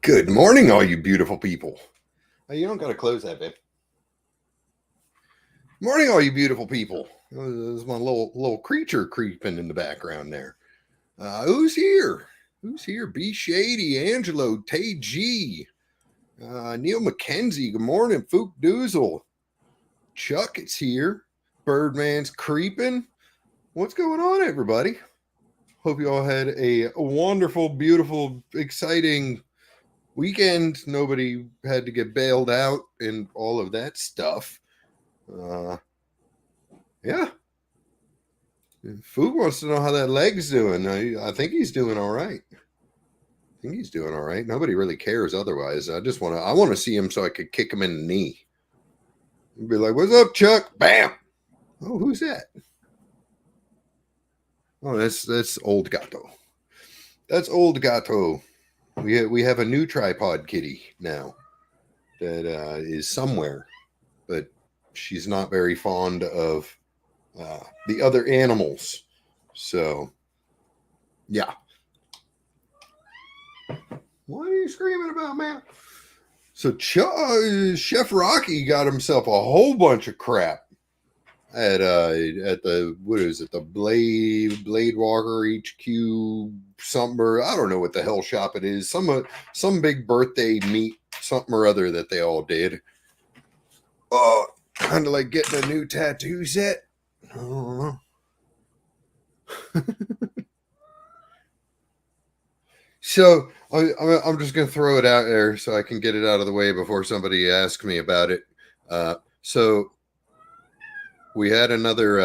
Good morning, all you beautiful people. Oh, you don't got to close that, babe. Morning, all you beautiful people. There's my little creature creeping in the background there. Who's here? Who's here? B. Shady, Angelo, Tay G, Neil McKenzie. Good morning, Fook Doozle. Chuck is here. Birdman's creeping. What's going on, everybody? Hope you all had a wonderful, beautiful, exciting weekend. Nobody had to get bailed out and all of that stuff. Yeah. Food wants to know how that leg's doing. I think he's doing all right. Nobody really cares otherwise. I want to see him so I could kick him in the knee. And be like, "What's up, Chuck?" Bam. Oh, who's that? Oh, that's old Gato. That's old Gato. We have a new tripod kitty now that is somewhere, but she's not very fond of the other animals. So, yeah. What are you screaming about, man? So Chef Rocky got himself a whole bunch of crap at the the Blade Walker HQ something, or I don't know what the hell shop it is. Some big birthday meet something or other that they all did. Oh, kind of like getting a new tattoo set. I don't know. So I'm just gonna throw it out there so I can get it out of the way before somebody asks me about it. So we had another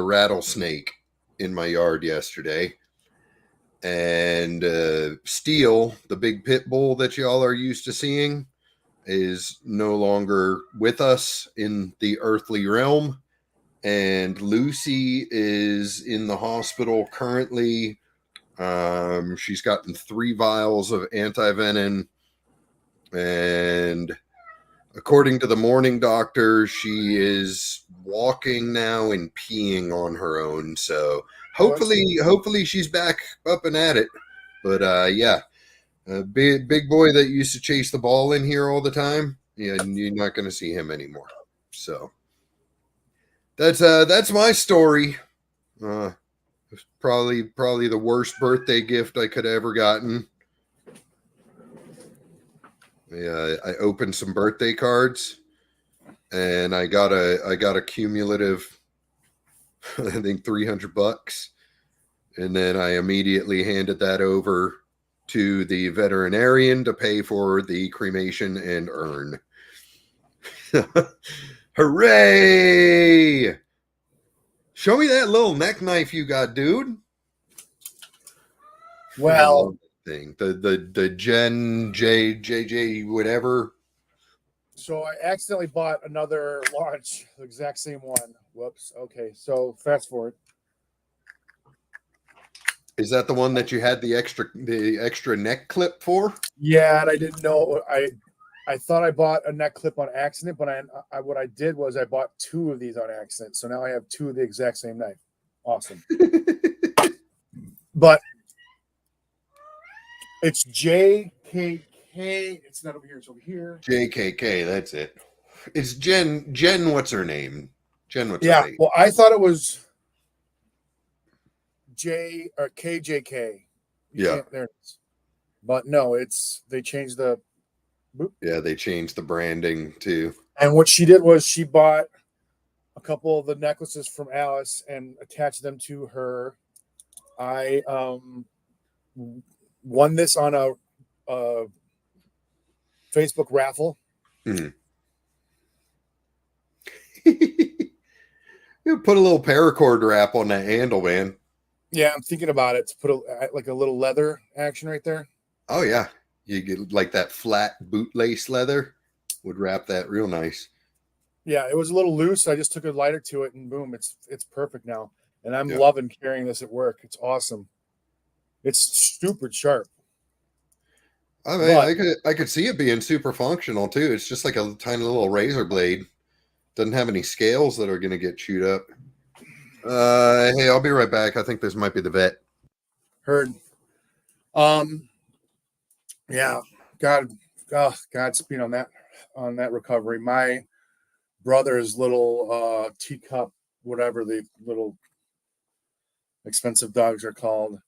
rattlesnake in my yard yesterday, and Steel, the big pit bull that y'all are used to seeing, is no longer with us in the earthly realm, and Lucy is in the hospital currently. She's gotten 3 vials of antivenom, and according to the morning doctor, she is walking now and peeing on her own. So hopefully she's back up and at it. But yeah, a big boy that used to chase the ball in here all the time. Yeah, you're not going to see him anymore. So that's my story. Probably the worst birthday gift I could have ever gotten. Yeah, I opened some birthday cards, and I got a cumulative, I think $300, and then I immediately handed that over to the veterinarian to pay for the cremation and urn. Hooray! Show me that little neck knife you got, dude. Well, thing. The Gen JJ whatever. So I accidentally bought another launch, the exact same one. Whoops. Okay, so fast forward. Is that the one that you had the extra neck clip for? Yeah, and I didn't know. I thought I bought a neck clip on accident, but I what I did was I bought 2 of these on accident. So now I have 2 of the exact same knife. Awesome. But it's JKK. It's not over here. It's over here. JKK. That's it. It's Jen. What's her name? Jen. What's her name? Well, I thought it was J or KJK. Yeah. There it is. But no, they changed the. Boop. Yeah, they changed the branding too. And what she did was she bought a couple of the necklaces from Alice and attached them to her. I won this on a Facebook raffle. Mm-hmm. You put a little paracord wrap on that handle, man. Yeah, I'm thinking about it to put a little leather action right there. Oh yeah, you get like that flat bootlace leather would wrap that real nice. Yeah, it was a little loose. I just took a lighter to it, and boom, it's perfect now. And I'm loving carrying this at work. It's awesome. It's super sharp. I mean, I could see it being super functional too. It's just like a tiny little razor blade. Doesn't have any scales that are going to get chewed up. Hey, I'll be right back. I think this might be the vet. Heard. Yeah. God, oh, Godspeed on that recovery. My brother's little teacup, whatever the little expensive dogs are called,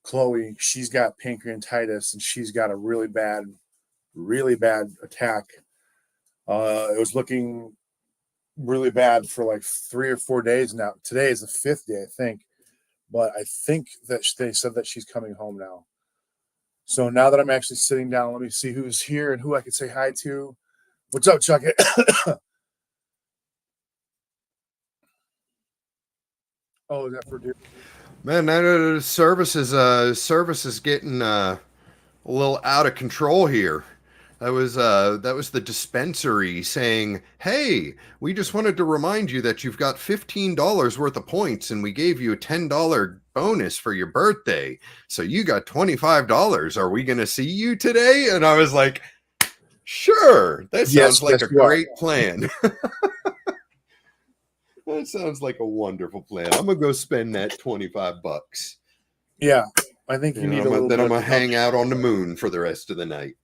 Chloe, she's got pancreatitis and she's got a really bad attack. It was looking really bad for like 3 or 4 days now. Today is the 5th day, I think. But I think that they said that she's coming home now. So now that I'm actually sitting down, let me see who's here and who I can say hi to. What's up, Chuck? Oh, is that for dude? Man, that service is getting a little out of control here. That was the dispensary saying, "Hey, we just wanted to remind you that you've got $15 worth of points, and we gave you a $10 bonus for your birthday. So you got $25. Are we going to see you today?" And I was like, "Sure, that sounds like a great plan." That sounds like a wonderful plan. I'm gonna go spend that $25. Yeah, I think you need a little. Then I'm gonna hang out on the moon for the rest of the night.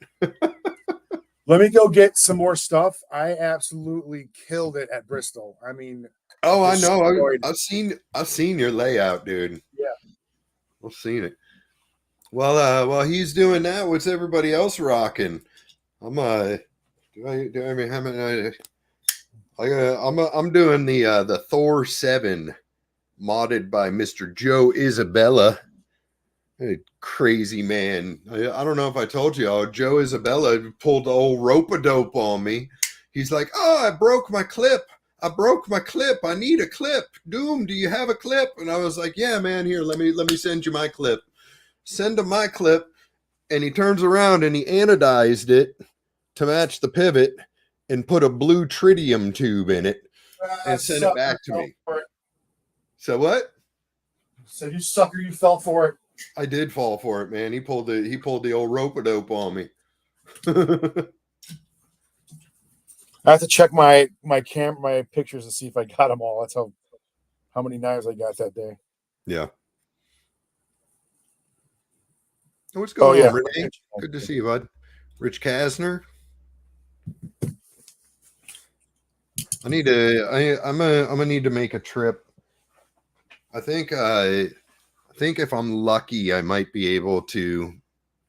Let me go get some more stuff. I absolutely killed it at Bristol. I mean, oh, I know. I've seen your layout, dude. Yeah, I've seen it. Well, while he's doing that, what's everybody else rocking? I'm doing the Thor 7 modded by Mr. Joe Isabella. A crazy man. I don't know if I told you, Joe Isabella pulled the old rope-a-dope on me. He's like, "Oh, I broke my clip. I need a clip. Doom, do you have a clip?" And I was like, "Yeah, man, here, let me send you my clip." Send him my clip, and he turns around and he anodized it to match the pivot and put a blue tritium tube in it and sent it back to me. So what? So you sucker, you fell for it. I did fall for it, man. He pulled the old rope-a-dope on me. I have to check my pictures and see if I got them all. That's how many knives I got that day. Yeah. What's going on, Renee? Good to see you, bud. Rich Kasner. I'm gonna need to make a trip. I think if I'm lucky, I might be able to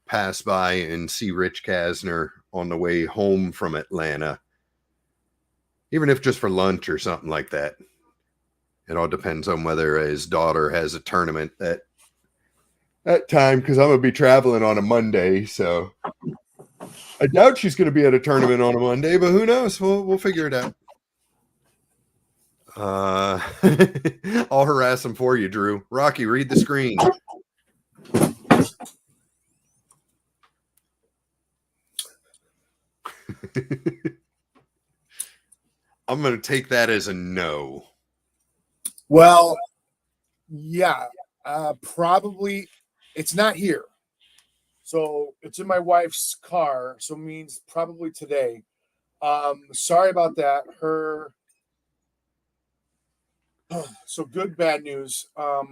pass by and see Rich Kasner on the way home from Atlanta, even if just for lunch or something like that. It all depends on whether his daughter has a tournament that time, because I'm gonna be traveling on a Monday, so I doubt she's gonna be at a tournament on a Monday, but who knows? We'll figure it out. I'll harass him for you, Drew. Rocky, read the screen. I'm going to take that as a no. Well, yeah, probably it's not here. So it's in my wife's car. So it means probably today. Sorry about that. So good, bad news. Her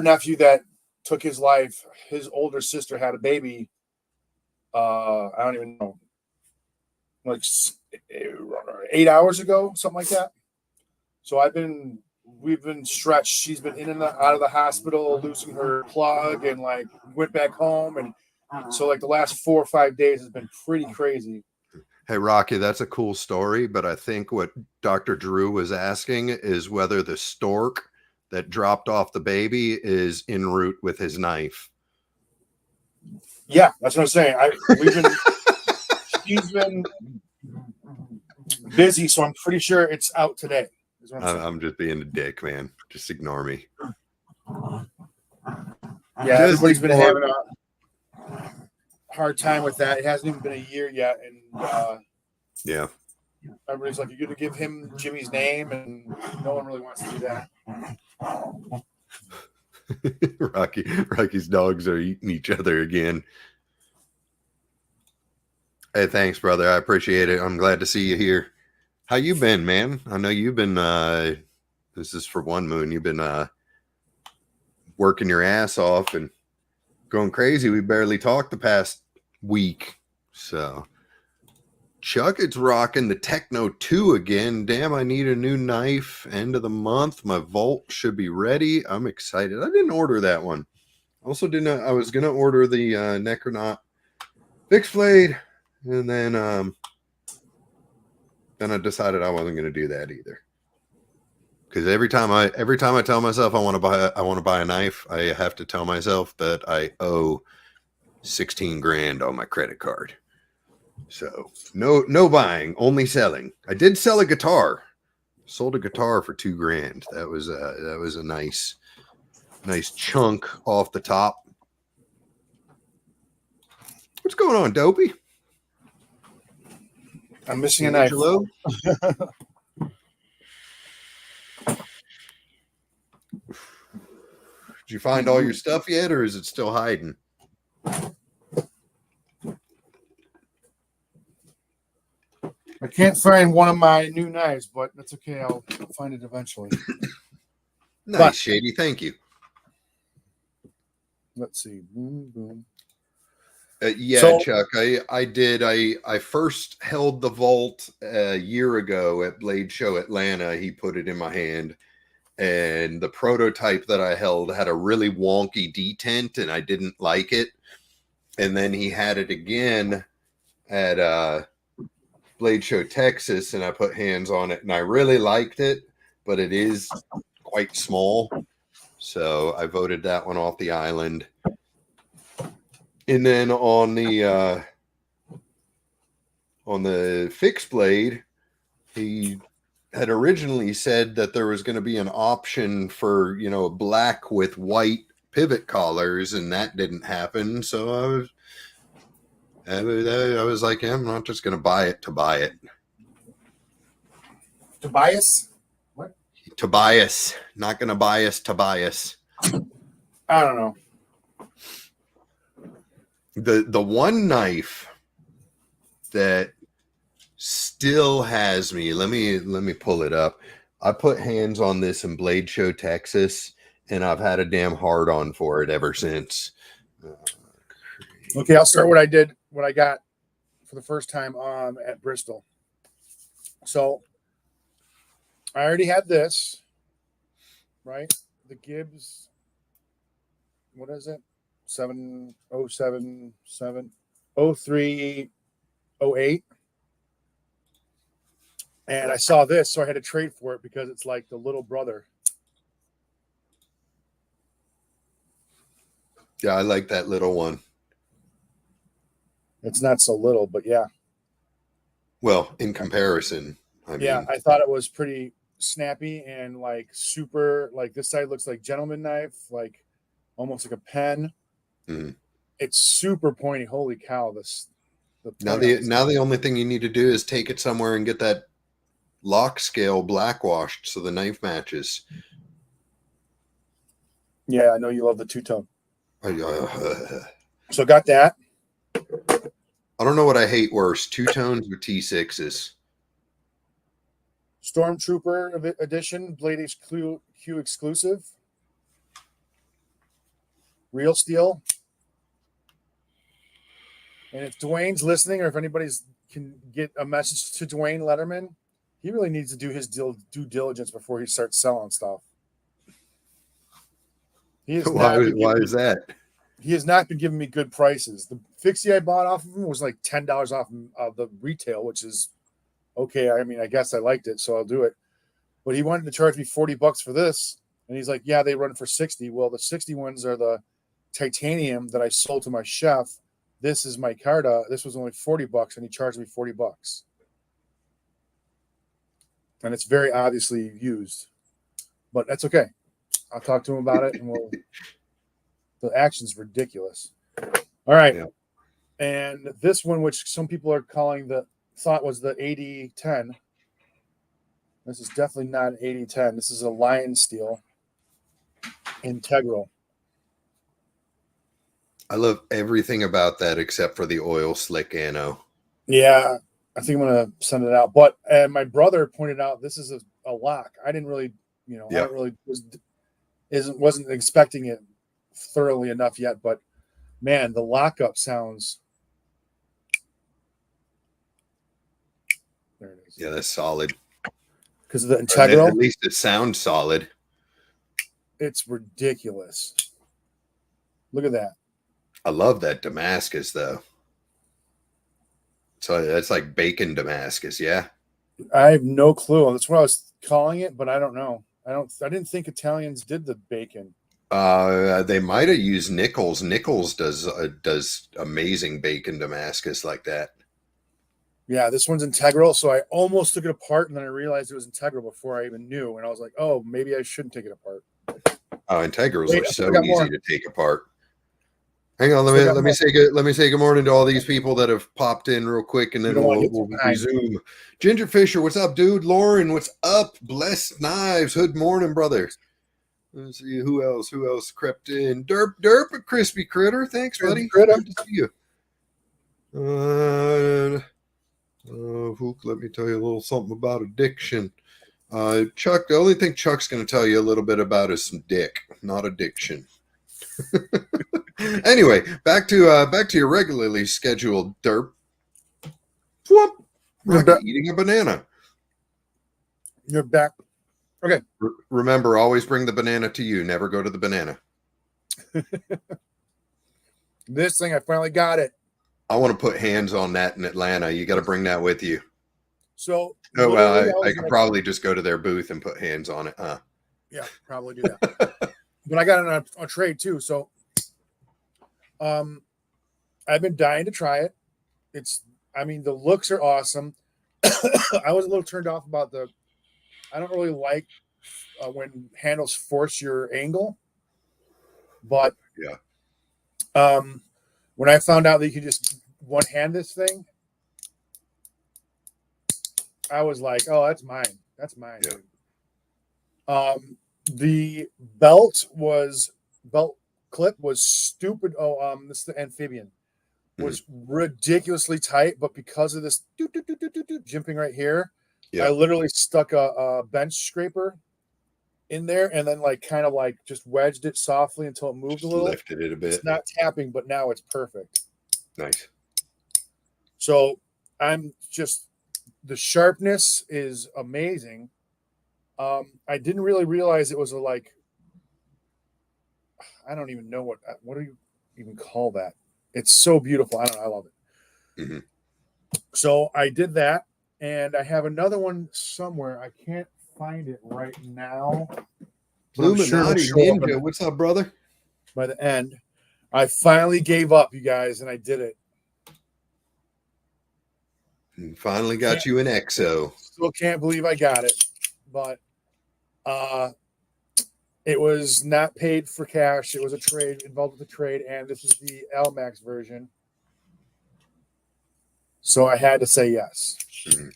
nephew that took his life, his older sister had a baby. I don't even know, like 8 hours ago, something like that. So we've been stretched. She's been in and out of the hospital, losing her plug, and like went back home. And so like the last 4 or 5 days has been pretty crazy. Hey, Rocky, that's a cool story, but I think what Dr. Drew was asking is whether the stork that dropped off the baby is en route with his knife. Yeah, that's what I'm saying. She's been busy, so I'm pretty sure it's out today. I'm just being a dick, man. Just ignore me. Yeah, everybody's been having a hard time with that. It hasn't even been a year yet, and yeah, everybody's like, "You're going to give him Jimmy's name," and no one really wants to do that. Rocky's dogs are eating each other again. Hey, thanks, brother. I appreciate it. I'm glad to see you here. How you been, man? I know you've been. This is for One Moon. You've been working your ass off and going crazy. We barely talked the past week. So Chuck, it's rocking the Techno 2 again. Damn, I need a new knife. End of the month. My Volt should be ready. I'm excited. I didn't order that one. Also didn't. I was gonna order the Necronaut fixed blade, and then I decided I wasn't gonna do that either. Because every time I tell myself I want to buy a knife, I have to tell myself that I owe 16 grand on my credit card. So no buying, only selling. I did sell a guitar. Sold a guitar for 2 grand. That was a nice chunk off the top. What's going on, Dopey? I'm missing a knife. Angelo? Did you find all your stuff yet, or is it still hiding? I can't find one of my new knives, but that's okay. I'll find it eventually. Nice, Shady. Thank you. Let's see. Boom, boom. Yeah, So- Chuck, I did. I first held the Volt a year ago at Blade Show Atlanta. He put it in my hand, and the prototype that I held had a really wonky detent, and I didn't like it. And then he had it again at Blade Show Texas, and I put hands on it, and I really liked it, but it is quite small, so I voted that one off the island. And then on the fixed blade, he had originally said that there was going to be an option for, black with white pivot collars, and that didn't happen. So I was like, yeah, I'm not just going to buy it to buy it. Tobias? What? Tobias, not going to bias Tobias. I don't know. The one knife that still has me. Let me pull it up. I put hands on this in Blade Show Texas, and I've had a damn hard on for it ever since. Okay, I'll start what I got for the first time at Bristol. So I already had this, right? The Gibbs, what is it? 7077 0308. And I saw this, so I had to trade for it because it's like the little brother. Yeah, I like that little one. It's not so little, but yeah. Well, in comparison, I mean, I thought it was pretty snappy and like super, like this side looks like gentleman knife, like almost like a pen. Mhm. It's super pointy. Holy cow! Now the only thing you need to do is take it somewhere and get that lock scale blackwashed so the knife matches. Yeah, I know you love the two-tone. I So got that. don't know what I hate worse, two-tones or T6s. Stormtrooper edition, Blade Q exclusive. Real steel. And if Dwayne's listening, or if anybody's can get a message to Dwayne Letterman, he really needs to do his due diligence before he starts selling stuff. Why is that? He has not been giving me good prices. The fixie I bought off of him was like $10 off of the retail, which is okay. I mean, I guess I liked it, so I'll do it. But he wanted to charge me $40 for this, and he's like, "Yeah, they run for 60." Well, the 60 ones are the titanium that I sold to my chef. This is my Carta. This was only $40, and he charged me $40. And it's very obviously used, but that's okay. I'll talk to him about it, and the action's ridiculous. All right. Yeah. And this one, which some people are calling thought was the 8010. This is definitely not an 8010. This is a Lion Steel Integral. I love everything about that except for the oil slick ano. Yeah, I think I'm gonna send it out. But my brother pointed out this is a lock. I didn't really, I don't really wasn't expecting it thoroughly enough yet. But man, the lockup sounds There it is. Yeah, that's solid. Because of the Or integral, at least it sounds solid. it's ridiculous. Look at that. I love that Damascus though. So that's like bacon Damascus, yeah. I have no clue. That's what I was calling it, but I don't know. I didn't think Italians did the bacon. They might have used Nichols. Nichols does amazing bacon Damascus like that. Yeah, this one's integral, so I almost took it apart, and then I realized it was integral before I even knew, and I was like, "Oh, maybe I shouldn't take it apart." Oh, integrals Wait, are I still so got easy more. to take apart. Hang on, Still got let me more. say good morning to all these people that have popped in real quick, and You then don't want to we'll get behind. resume. Ginger Fisher, what's up, dude? Lauren, what's up? Blessed Knives, good morning, brother. Let's see who else. Who else crept in? Derp, a crispy critter. Thanks, buddy. Critter. Good to see you. Hook, let me tell you a little something about addiction. Chuck, the only thing Chuck's going to tell you a little bit about is some dick, not addiction. Anyway, back to your regularly scheduled derp. Whoop. Rocky eating a banana. You're back. Okay. Remember, always bring the banana to you. Never go to the banana. This thing, I finally got it. I want to put hands on that in Atlanta. You got to bring that with you. So, oh well, I could like, probably just go to their booth and put hands on it, huh? Yeah, probably do that. But I got it on trade too. So, I've been dying to try it. The looks are awesome. I was a little turned off about I don't really like when handles force your angle, but yeah. When I found out that you could just one hand this thing, I was like, "Oh, that's mine. That's mine." Yeah. The belt clip was stupid. This is the amphibian was ridiculously tight, but because of this jimping right here, I literally stuck a bench scraper in there and then kind of just wedged it softly until it moved a little. Lifted it a bit. It's not tapping, but now it's perfect. Nice. So the sharpness is amazing. I didn't really realize it was I don't even know what do you even call that? It's so beautiful. I love it. Mm-hmm. So I did that, and I have another one somewhere. I can't find it right now. Illuminati Ninja, what's up, brother? By the end, I finally gave up, you guys, and I did it. And finally got you an EXO. Still can't believe I got it, but it was not paid for cash. It was a trade involved with a trade, and this is the LMAX version. So I had to say yes. Mm-hmm.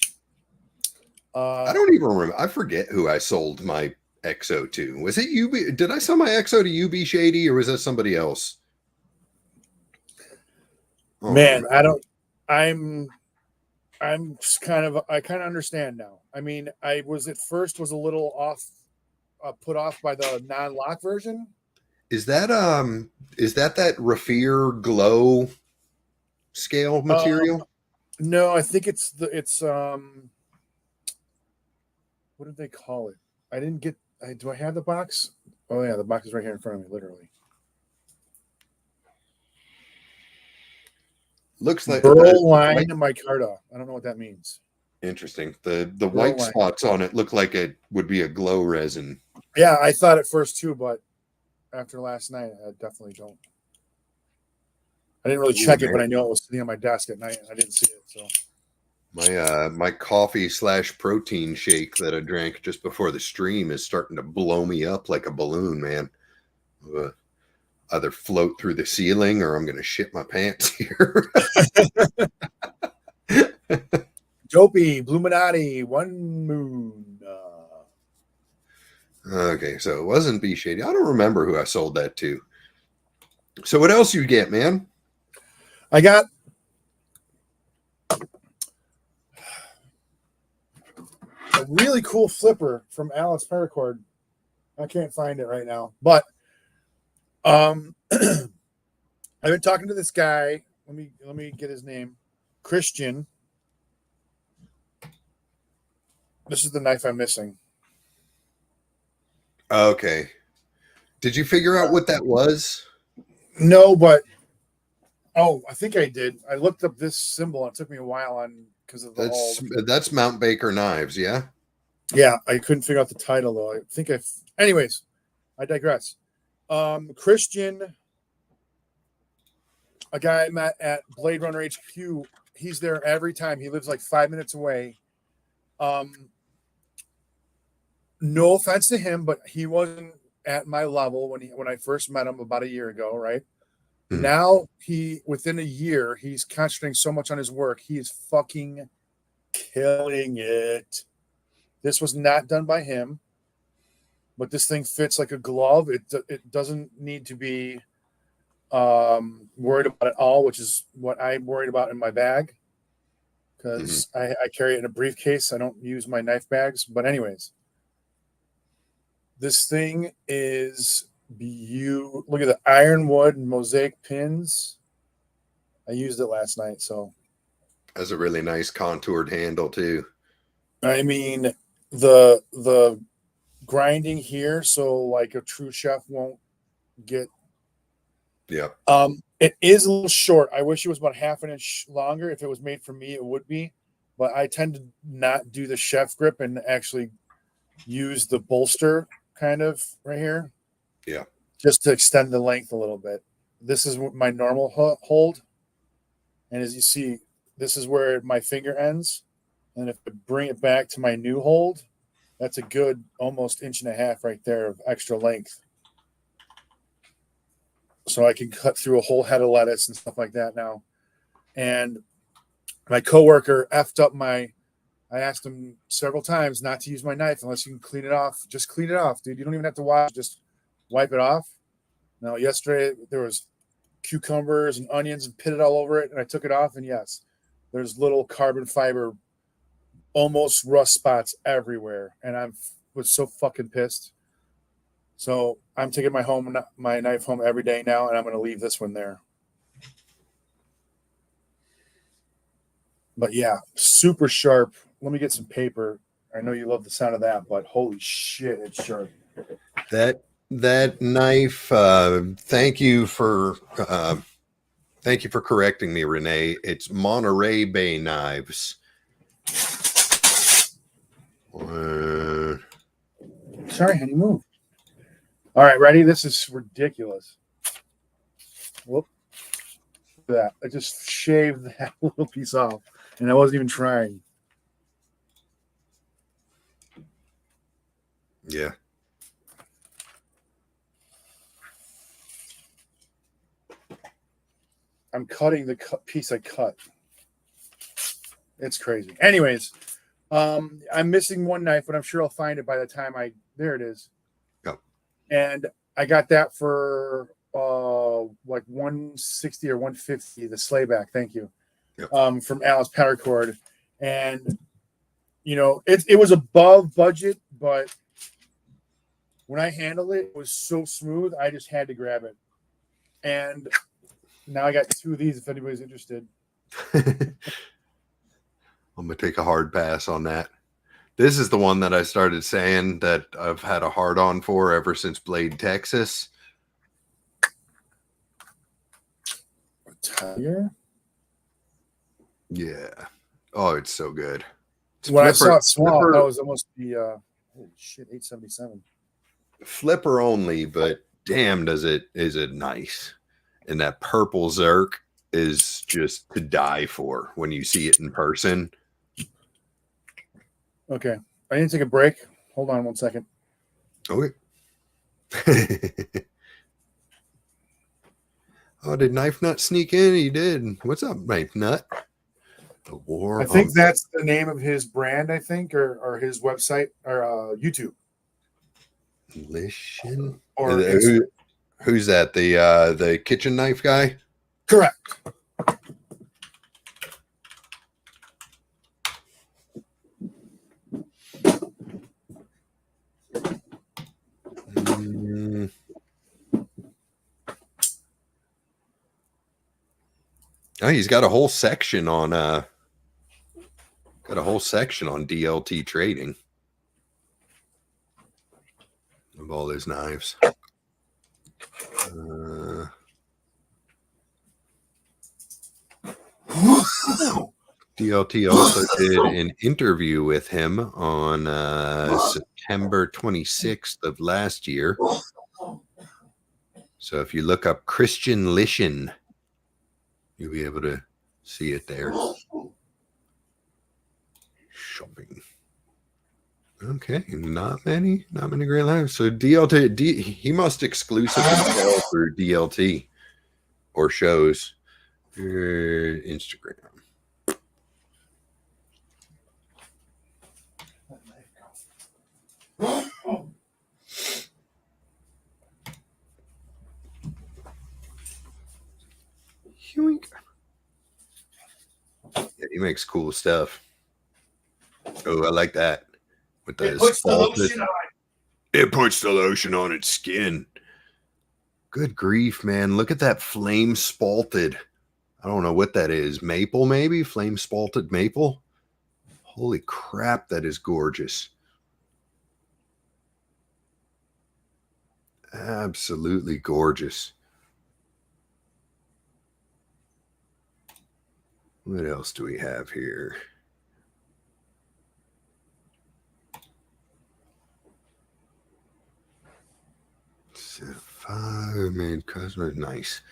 I don't even remember. I forget who I sold my EXO to. Was it UB? Did I sell my EXO to UB Shady, or was that somebody else? Oh, man, I don't. I'm kind of. I kind of understand now. I mean, I was at first was a little off, put off by the non-lock version. Is that that Raffir glow scale material? No, I think it's what did they call it? I didn't get. Do I have the box? Oh yeah, the box is right here in front of me, literally. Looks like Burl line micarta. I don't know what that means. Interesting. The white spots on it look like it would be a glow resin. Yeah, I thought at first too, but after last night, I definitely don't. I didn't really check it, but I know it was sitting on my desk at night, and I didn't see it. So my coffee / protein shake that I drank just before the stream is starting to blow me up like a balloon, man. Either float through the ceiling or I'm going to shit my pants here. Dopey, Bluminati, One Moon. Okay, so it wasn't B Shady. I don't remember who I sold that to. So what else you get, man? I got a really cool flipper from Alice Paracord. I can't find it right now, but I've been talking to this guy. Let me get his name, Christian. This is the knife I'm missing. Okay. Did you figure out what that was? No, but I think I did. I looked up this symbol. And it took me a while on because of That's Mount Baker knives, yeah. Yeah, I couldn't figure out the title though. I think anyways, I digress. Christian, a guy I met at Blade Runner HQ, he's there every time. He lives like 5 minutes away. No offense to him, but he wasn't at my level when I first met him about a year ago, right? Mm-hmm. Now within a year, he's concentrating so much on his work. He is fucking killing it. This was not done by him, but this thing fits like a glove. It doesn't need to be worried about it all, which is what I'm worried about in my bag because I carry it in a briefcase. I don't use my knife bags. But anyways, this thing is beautiful. Look at the ironwood mosaic pins. I used it last night, so. Has a really nice contoured handle too. I mean, the grinding here, so like a true chef won't get. Yeah. It is a little short. I wish it was about half an inch longer. If it was made for me, it would be. But I tend to not do the chef grip and actually use the bolster kind of right here. Yeah. Just to extend the length a little bit. This is my normal hold. And as you see, this is where my finger ends. And if I bring it back to my new hold, that's a good almost 1.5 inches right there of extra length. So I can cut through a whole head of lettuce and stuff like that now. And my coworker effed up I asked him several times not to use my knife unless you can clean it off. Just clean it off, dude. You don't even have to wash. Just wipe it off. Now, yesterday there was cucumbers and onions and pitted all over it, and I took it off, and yes, there's little carbon fiber, almost rust spots everywhere, and I was so fucking pissed. So I'm taking my knife home every day now, and I'm going to leave this one there. But yeah, super sharp. Let me get some paper. I know you love the sound of that, but holy shit, it's sharp. That knife. Thank you for correcting me, Renee. It's Monterey Bay knives. Sorry, honey, move. All right, ready? This is ridiculous. Whoop. That I just shaved that little piece off, and I wasn't even trying. Yeah. I'm cutting the piece I cut. It's crazy. Anyways, I'm missing one knife, but I'm sure I'll find it by the time there it is. Go. And I got that for like 160 or 150, the slayback. Thank you. Yep. From Alice Paracord. And you know, it was above budget, but when I handled it, it was so smooth, I just had to grab it. And now I got 2 of these if anybody's interested. I'm going to take a hard pass on that. This is the one that I started saying that I've had a hard on for ever since Blade, Texas. A tiger? Yeah. Oh, it's so good. When I saw it small, that was almost the holy shit, 877. Flipper only, but damn, is it nice. And that purple Zerk is just to die for when you see it in person. Okay. I need to take a break. Hold on 1 second. Okay. Oh, did Knife Nut sneak in? He did. What's up, Knife Nut? The war. I think that's the name of his brand, I think, or his website or YouTube. Listen. Or who's that? The kitchen knife guy? Correct. Oh, he's got a whole section on Got a whole section on DLT trading of all those knives. DLT also did an interview with him on September 26th of last year. So if you look up Christian Lishin, you'll be able to see it there. Shopping. Okay, not many great lives. So DLT, he must exclusively sell through DLT or shows Instagram. Yeah, he makes cool stuff. Oh, I like that. With the It puts the lotion on its skin. Good grief, man. Look at that flame spalted. I don't know what that is. Maple, maybe? Flame spalted maple? Holy crap, that is gorgeous. Absolutely gorgeous. What else do we have here? Fire made cosmetic, nice.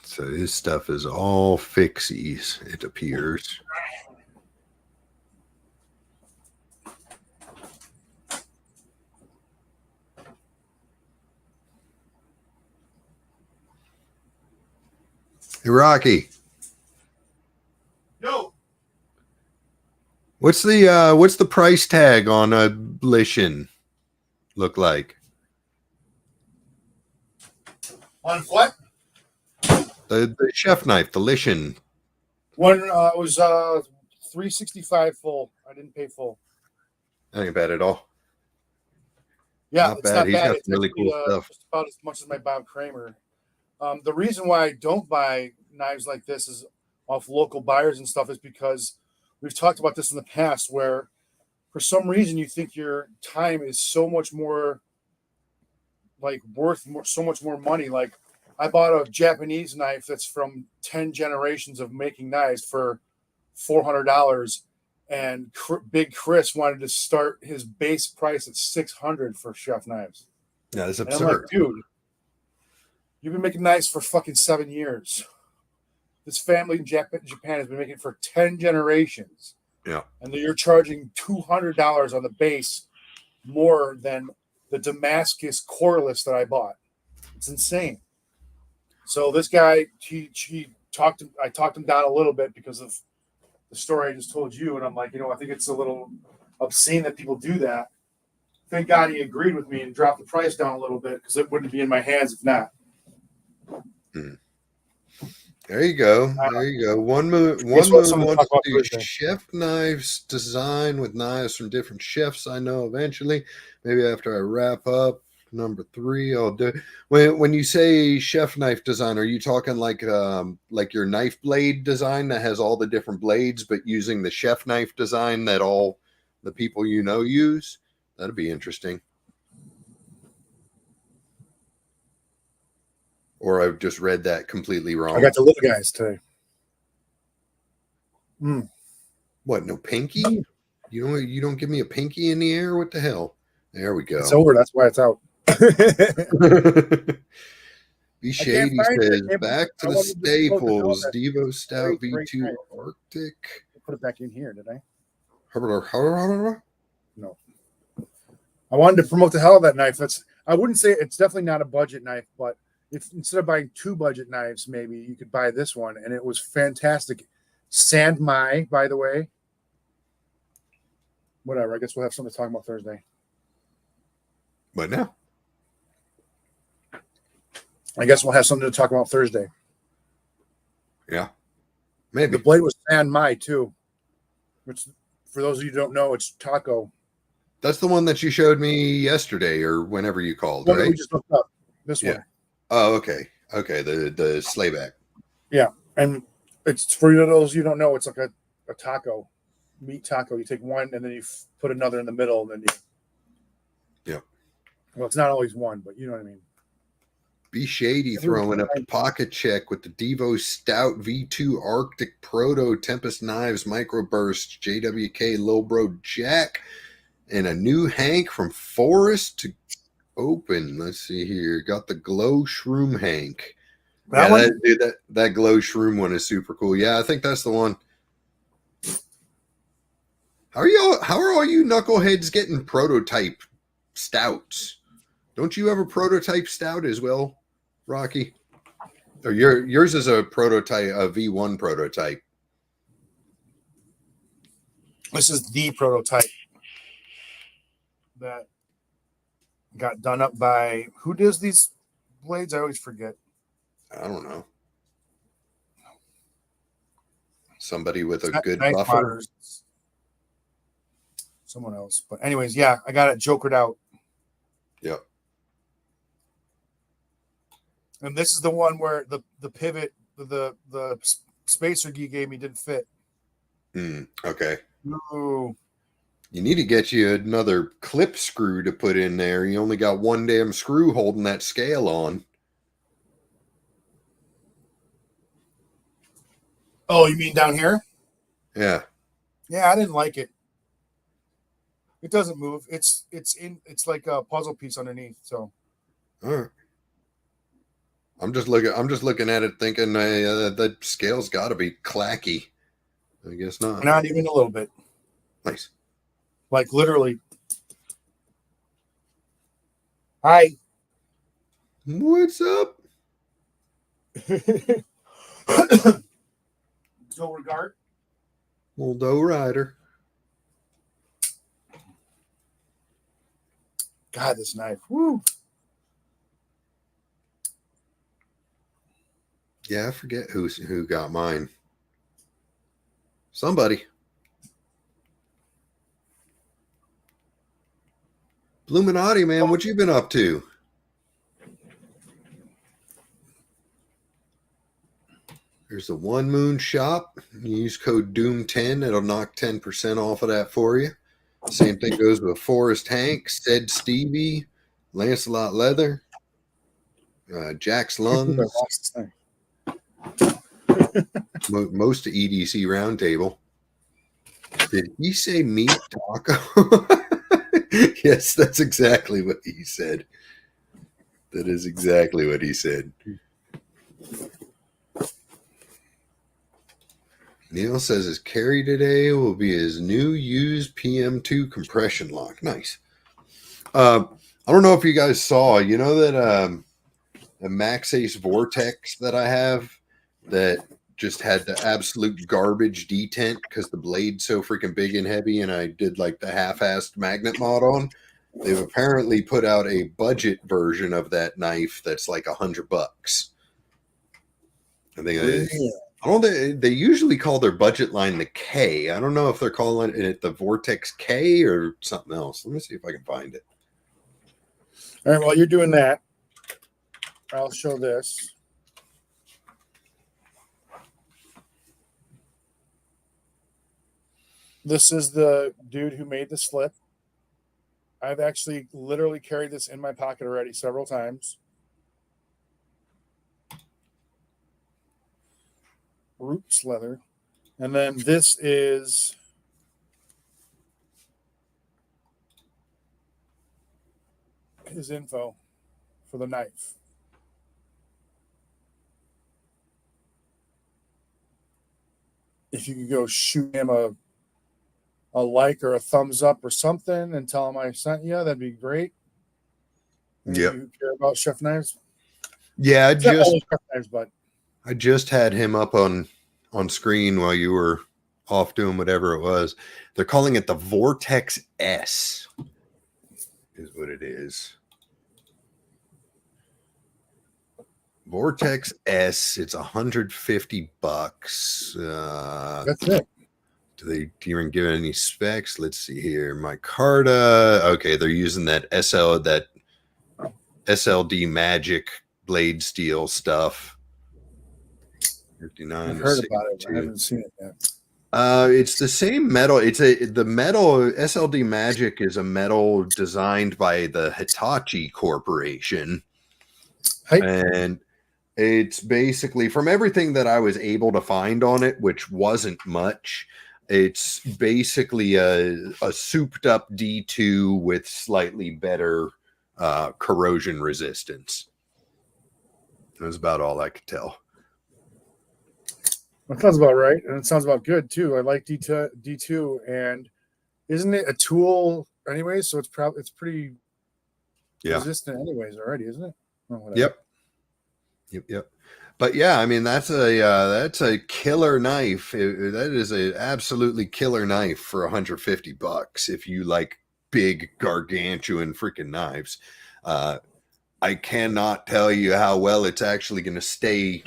So his stuff is all fixies, it appears. Hey, Rocky. No. What's the price tag on a Lishin look like? On what? The chef knife, the Lishin. One was $365 full. I didn't pay full. That ain't bad at all. Yeah, not it's bad. not He's bad. got It's some really actually, cool stuff. Just about as much as my Bob Kramer. The reason why I don't buy knives like this is off local buyers and stuff is because we've talked about this in the past where for some reason you think your time is so much more like worth so much more money. Like I bought a Japanese knife that's from 10 generations of making knives for $400, and Big Chris wanted to start his base price at $600 for chef knives. Yeah, that's And absurd. I'm like, dude, you've been making knives for fucking 7 years. This family in Japan has been making it for 10 generations. Yeah. And then you're charging $200 on the base more than the Damascus coreless that I bought. It's insane. So this guy, I talked him down a little bit because of the story I just told you. And I'm like, I think it's a little obscene that people do that. Thank God he agreed with me and dropped the price down a little bit because it wouldn't be in my hands if not. There you go. There you go. One Moon wants to do chef knives design with knives from different chefs I know eventually. Maybe after I wrap up number 3, I'll do. When you say chef knife design, are you talking like your knife blade design that has all the different blades, but using the chef knife design that all the people use? That'd be interesting. Or I've just read that completely wrong. I got the little guys today. What? No pinky? You don't give me a pinky in the air? What the hell? There we go. It's over. That's why it's out. Be Shady says back to the staples. Devo Stout V2 Arctic. I put it back in here, did I? No. I wanted to promote the hell of that knife. I wouldn't say it's definitely not a budget knife, but if instead of buying 2 budget knives, maybe you could buy this one, and it was fantastic. Sandmai, by the way. Whatever. I guess we'll have something to talk about Thursday. But now, I guess we'll have something to talk about Thursday. Yeah, maybe. The blade was Sandmai too, which, for those of you who don't know, it's taco. That's the one that you showed me yesterday or whenever you called, right? We just looked up. This one. Oh, okay. Okay, the slayback. Yeah. And it's for those you don't know, it's like a taco, meat taco. You take one and then you put another in the middle, and then you. Yep. Well, it's not always one, but you know what I mean. Be Shady throwing up the pocket check with the Devo Stout V2 Arctic Proto Tempest Knives Microburst JWK Lil Bro Jack and a new Hank from Forest to open. Let's see here. Got the Glow Shroom Hank. That Glow Shroom one is super cool. Yeah, I think that's the one. How are all you knuckleheads getting prototype stouts? Don't you have a prototype stout as well, Rocky? Or yours is a prototype, a V1 prototype. This is the prototype that got done up by who does these blades? I always forget. I don't know. Somebody with a good Knife buffer. Modders. Someone else. But anyways, yeah, I got it jokered out. Yep. And this is the one where the pivot, the spacer you gave me didn't fit. Okay. Ooh. You need to get you another clip screw to put in there. You only got one damn screw holding that scale on. Oh, you mean down here? Yeah. Yeah, I didn't like it. It doesn't move. It's like a puzzle piece underneath. So. All right. I'm just looking at it thinking that scale's got to be clacky. I guess not. Not even a little bit. Nice. Like literally. Hi. What's up? So regard. Old Doe Rider. God, this knife. Woo. Yeah, I forget who got mine. Somebody. Illuminati, man, what you been up to? There's the One Moon Shop. You use code DOOM10. It'll knock 10% off of that for you. Same thing goes with Forrest Hank, Said Stevie, Lancelot Leather, Jack's Lungs. Most of EDC Roundtable. Did he say meat taco? Yes, that's exactly what he said. That is exactly what he said. Neil says his carry today will be his new used PM2 compression lock. Nice. I don't know if you guys saw, you know that a Max Ace Vortex that I have that just had the absolute garbage detent because the blade's so freaking big and heavy, and I did like the half-assed magnet mod on. They've apparently put out a budget version of that knife that's like $100. I think they usually call their budget line the K. I don't know if they're calling it the Vortex K or something else. Let me see if I can find it. All right, while you're doing that, I'll show this. This is the dude who made the slip. I've actually literally carried this in my pocket already several times. Roots leather. And then this is his info for the knife. If you could go shoot him a like or a thumbs up or something and tell him I sent you, that'd be great. Yeah. You care about chef knives? Yeah, I just had him up on screen while you were off doing whatever it was. They're calling it the Vortex S, is what it is. Vortex S. It's $150. That's it. Do they even give any specs? Let's see here. Micarta. Okay, they're using that SLD Magic blade steel stuff. 59 I've to heard about it, but I 62. haven't seen it yet. It's the same metal. The metal SLD Magic is a metal designed by the Hitachi Corporation, Hey, and it's basically, from everything that I was able to find on it, which wasn't much. It's basically a souped up D2 with slightly better corrosion resistance. That's about all I could tell. that sounds about right, and it sounds about good too. I like D2, and isn't it a tool anyway? So it's pretty Yeah. resistant anyways already, isn't it? Oh, whatever. Yep. But yeah, I mean that's a killer knife. That is a absolutely killer knife for $150 if you like big gargantuan freaking knives. I cannot tell you how well it's actually going to stay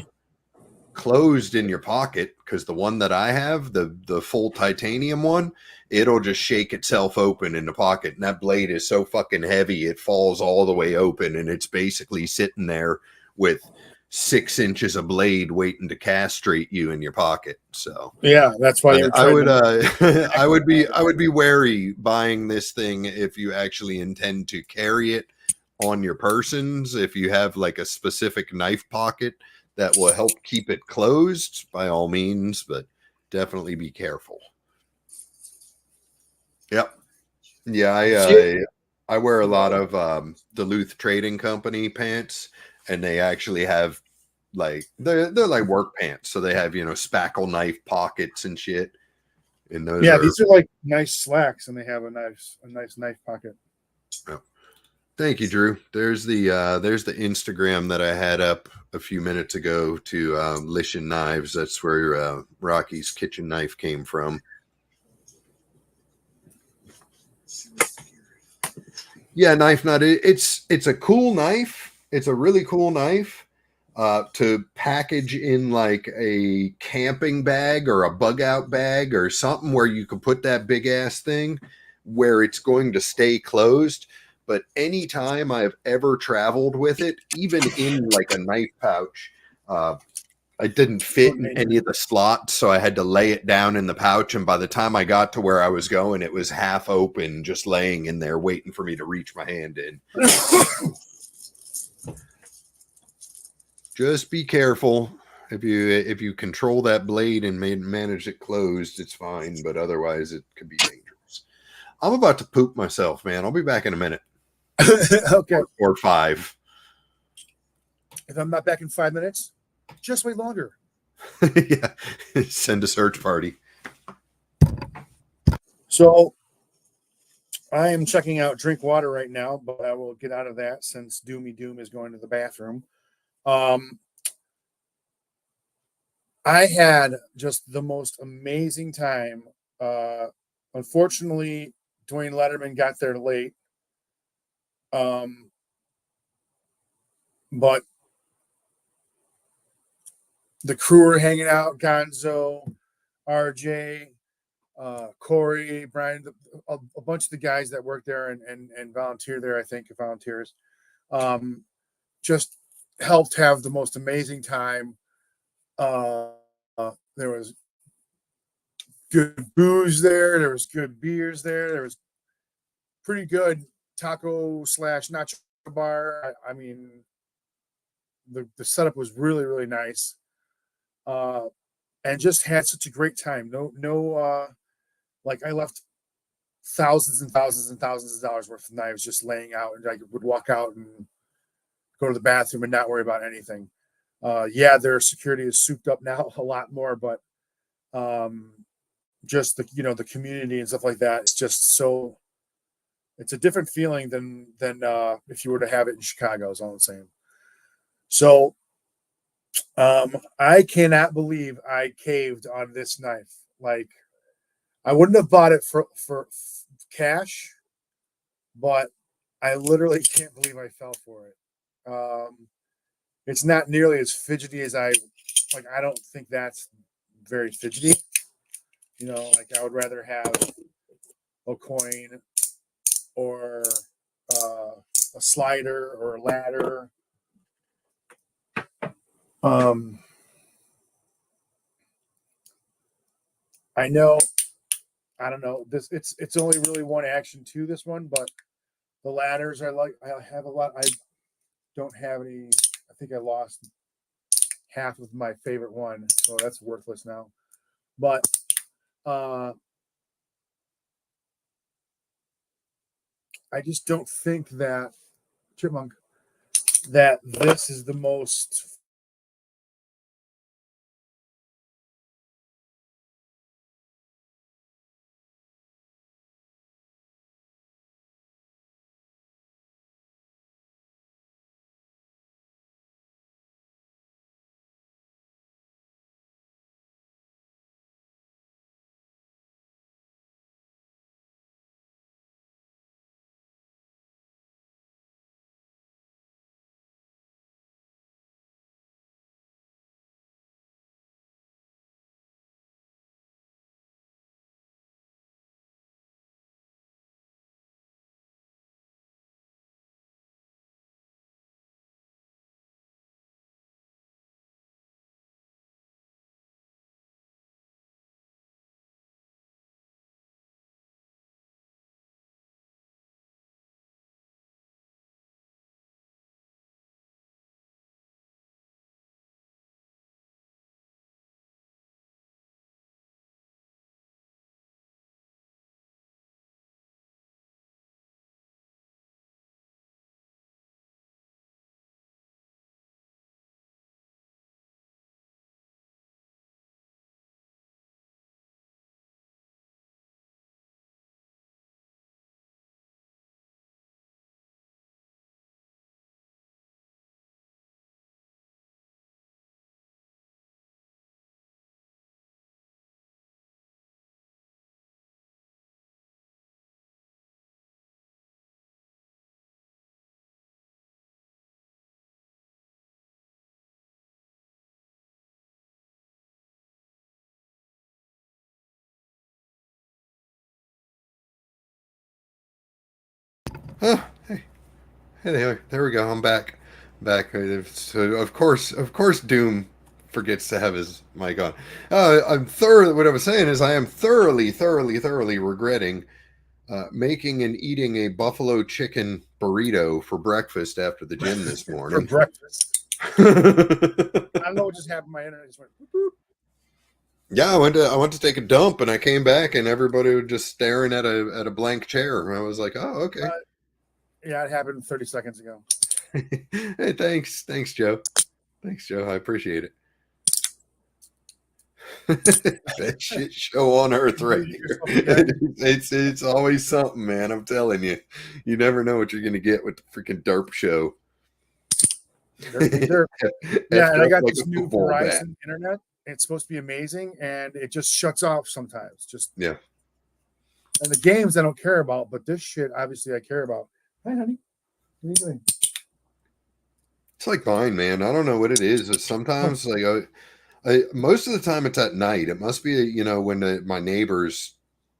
closed in your pocket, because the one that I have, the full titanium one, it'll just shake itself open in the pocket, and that blade is so fucking heavy it falls all the way open, and it's basically sitting there with 6 inches of blade waiting to castrate you in your pocket. So Yeah, that's why you I would I I would be wary buying this thing if you actually intend to carry it on your persons. If you have like a specific knife pocket that will help keep it closed, by all means, but definitely be careful. Yep. Yeah, I wear a lot of Duluth Trading Company pants, and they actually have like they're like work pants, so they have, spackle knife pockets and shit. And those Yeah, are these are like nice slacks, and they have a nice knife pocket. oh, thank you, Drew. There's the Instagram that I had up a few minutes ago to Lishin Knives. That's where Rocky's kitchen knife came from. Yeah, Knife Nut. It's a cool knife. It's a really cool knife to package in like a camping bag or a bug out bag or something where you can put that big ass thing where it's going to stay closed. But anytime I've ever traveled with it, even in like a knife pouch, I didn't fit in any of the slots, so I had to lay it down in the pouch. And by the time I got to where I was going, it was half open, just laying in there, waiting for me to reach my hand in. Just be careful. If you control that blade and manage it closed, it's fine. But otherwise, it could be dangerous. I'm about to poop myself, man. I'll be back in a minute. Okay. Or 5. If I'm not back in 5 minutes, just wait longer. Yeah. Send a search party. So I am checking out drink water right now, but I will get out of that since Doomy Doom is going to the bathroom. I had just the most amazing time. Unfortunately, Dwayne Letterman got there late. But the crew were hanging out, Gonzo, RJ, Corey, Brian, a bunch of the guys that work there and volunteer there, I think, volunteers, just helped have the most amazing time. There was good booze there. There was good beers there. There was pretty good taco / nacho bar. I mean, the setup was really, really nice. And just had such a great time. Like I left thousands and thousands and thousands of dollars worth of knives just laying out, and I would walk out and go to the bathroom and not worry about anything. Yeah, their security is souped up now a lot more, but just the community and stuff like that. It's just so it's a different feeling than if you were to have it in Chicago. Is all I'm saying. So I cannot believe I caved on this knife. Like I wouldn't have bought it for cash, but I literally can't believe I fell for it. It's not nearly as fidgety as I like. I don't think that's very fidgety. Like I would rather have a coin or a slider or a ladder. I know. I don't know. It's only really one action to this one, but the ladders I like. I have a lot. I don't have any. I think I lost half of my favorite one, so that's worthless now. But I just don't think that Chipmunk that this is the most. Oh, hey, there we go. I'm back. Back. So of course, Doom forgets to have his mic on. I'm thoroughly. What I was saying is, I am thoroughly regretting making and eating a buffalo chicken burrito for breakfast after the gym this For morning. breakfast. I don't know what just happened. My internet just went. Boop. Yeah, I went to take a dump and I came back and everybody was just staring at a blank chair. And I was like, oh, okay. Yeah, it happened 30 seconds ago. Hey, thanks, Joe. Thanks, Joe. I appreciate it. That shit show on earth right here. It's always something, man. I'm telling you, you never know what you're gonna get with the freaking derp show. Derp. Yeah, Effed and I up got like this a new football bat. Verizon internet. It's supposed to be amazing, and it just shuts off sometimes. Just Yeah. and the games I don't care about, but this shit obviously I care about. Hi, honey. What are you doing? It's like mine, man. I don't know what it is. It's sometimes like most of the time it's at night. It must be when my neighbors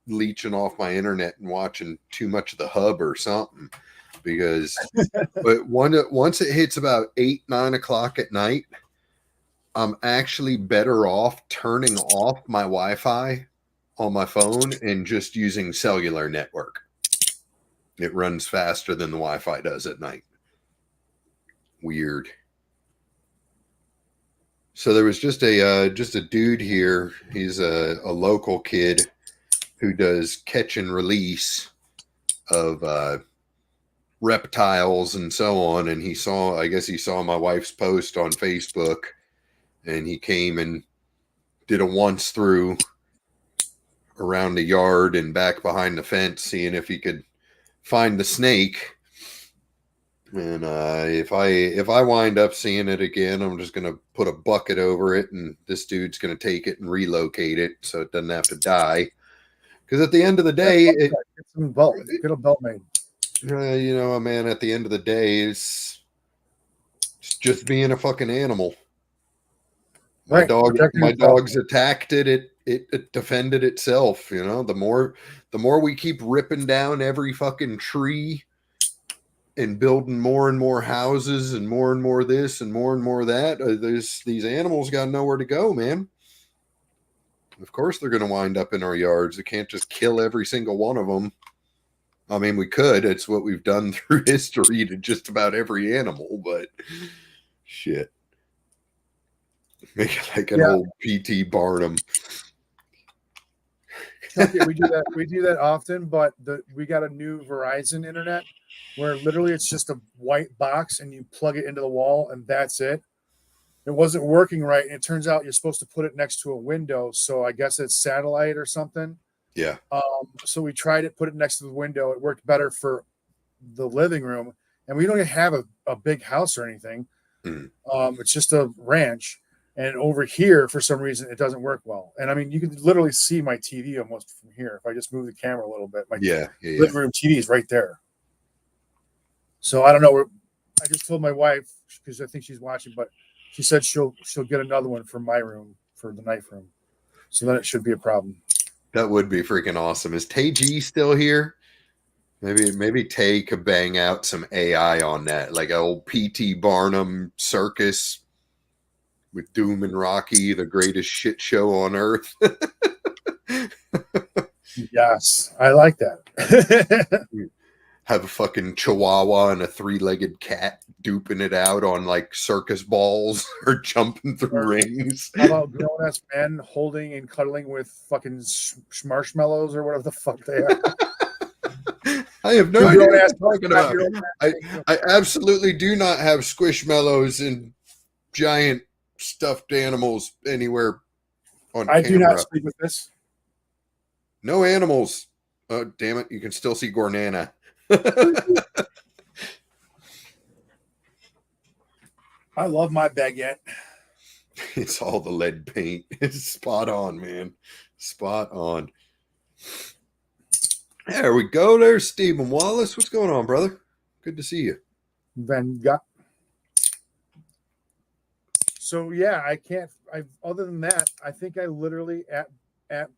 leeching off my internet and watching too much of the hub or something. Because but once it hits about 8-9 o'clock at night, I'm actually better off turning off my Wi-Fi on my phone and just using cellular network. It runs faster than the Wi-Fi does at night. Weird. So there was just a dude here. He's a local kid who does catch and release of reptiles and so on. And I guess he saw my wife's post on Facebook, and he came and did a once through around the yard and back behind the fence, seeing if he could find the snake. And if I wind up seeing it again, I'm just gonna put a bucket over it, and this dude's gonna take it and relocate it so it doesn't have to die. Because at the end of the day, Get some belt. Get a belt made. Man, at the end of the day, it's just being a fucking animal. Right. My dog's attacked it. It defended itself. The more we keep ripping down every fucking tree and building more and more houses and more this and more that, these animals got nowhere to go, man. Of course they're going to wind up in our yards. We can't just kill every single one of them. I mean, we could. It's what we've done through history to just about every animal, but shit. Make it like an old P.T. Barnum. Okay, we do that often, but we got a new Verizon internet where literally it's just a white box and you plug it into the wall and that's it. It wasn't working right, and it turns out you're supposed to put it next to a window, so I guess it's satellite or something. Yeah. So we tried it, put it next to the window. It worked better for the living room, and we don't even have a big house or anything. It's just a ranch, and over here for some reason it doesn't work well. And I mean, you can literally see my TV almost from here if I just move the camera a little bit. My living room TV is right there. So I don't know. I just told my wife because I think she's watching, but she said she'll get another one for my room for the night room. So then it should be a problem. That would be freaking awesome. Is Tay G still here? Maybe Tay could bang out some AI on that, like an old P.T. Barnum circus with Doom and Rocky, the greatest shit show on earth. Yes, I like that. Have a fucking chihuahua and a 3-legged cat duping it out on like circus balls or jumping through rings. How about grown-ass men holding and cuddling with fucking marshmallows or whatever the fuck they are? I have no idea what you're talking about. I absolutely do not have squishmallows and giant stuffed animals anywhere on camera. Do not speak with this. No animals. Oh, damn it. You can still see Gornana. I love my baguette. It's all the lead paint. It's spot on, man. Spot on. There we go. There's Stephen Wallace. What's going on, brother? Good to see you. Van Gogh. So yeah, other than that, I think I literally at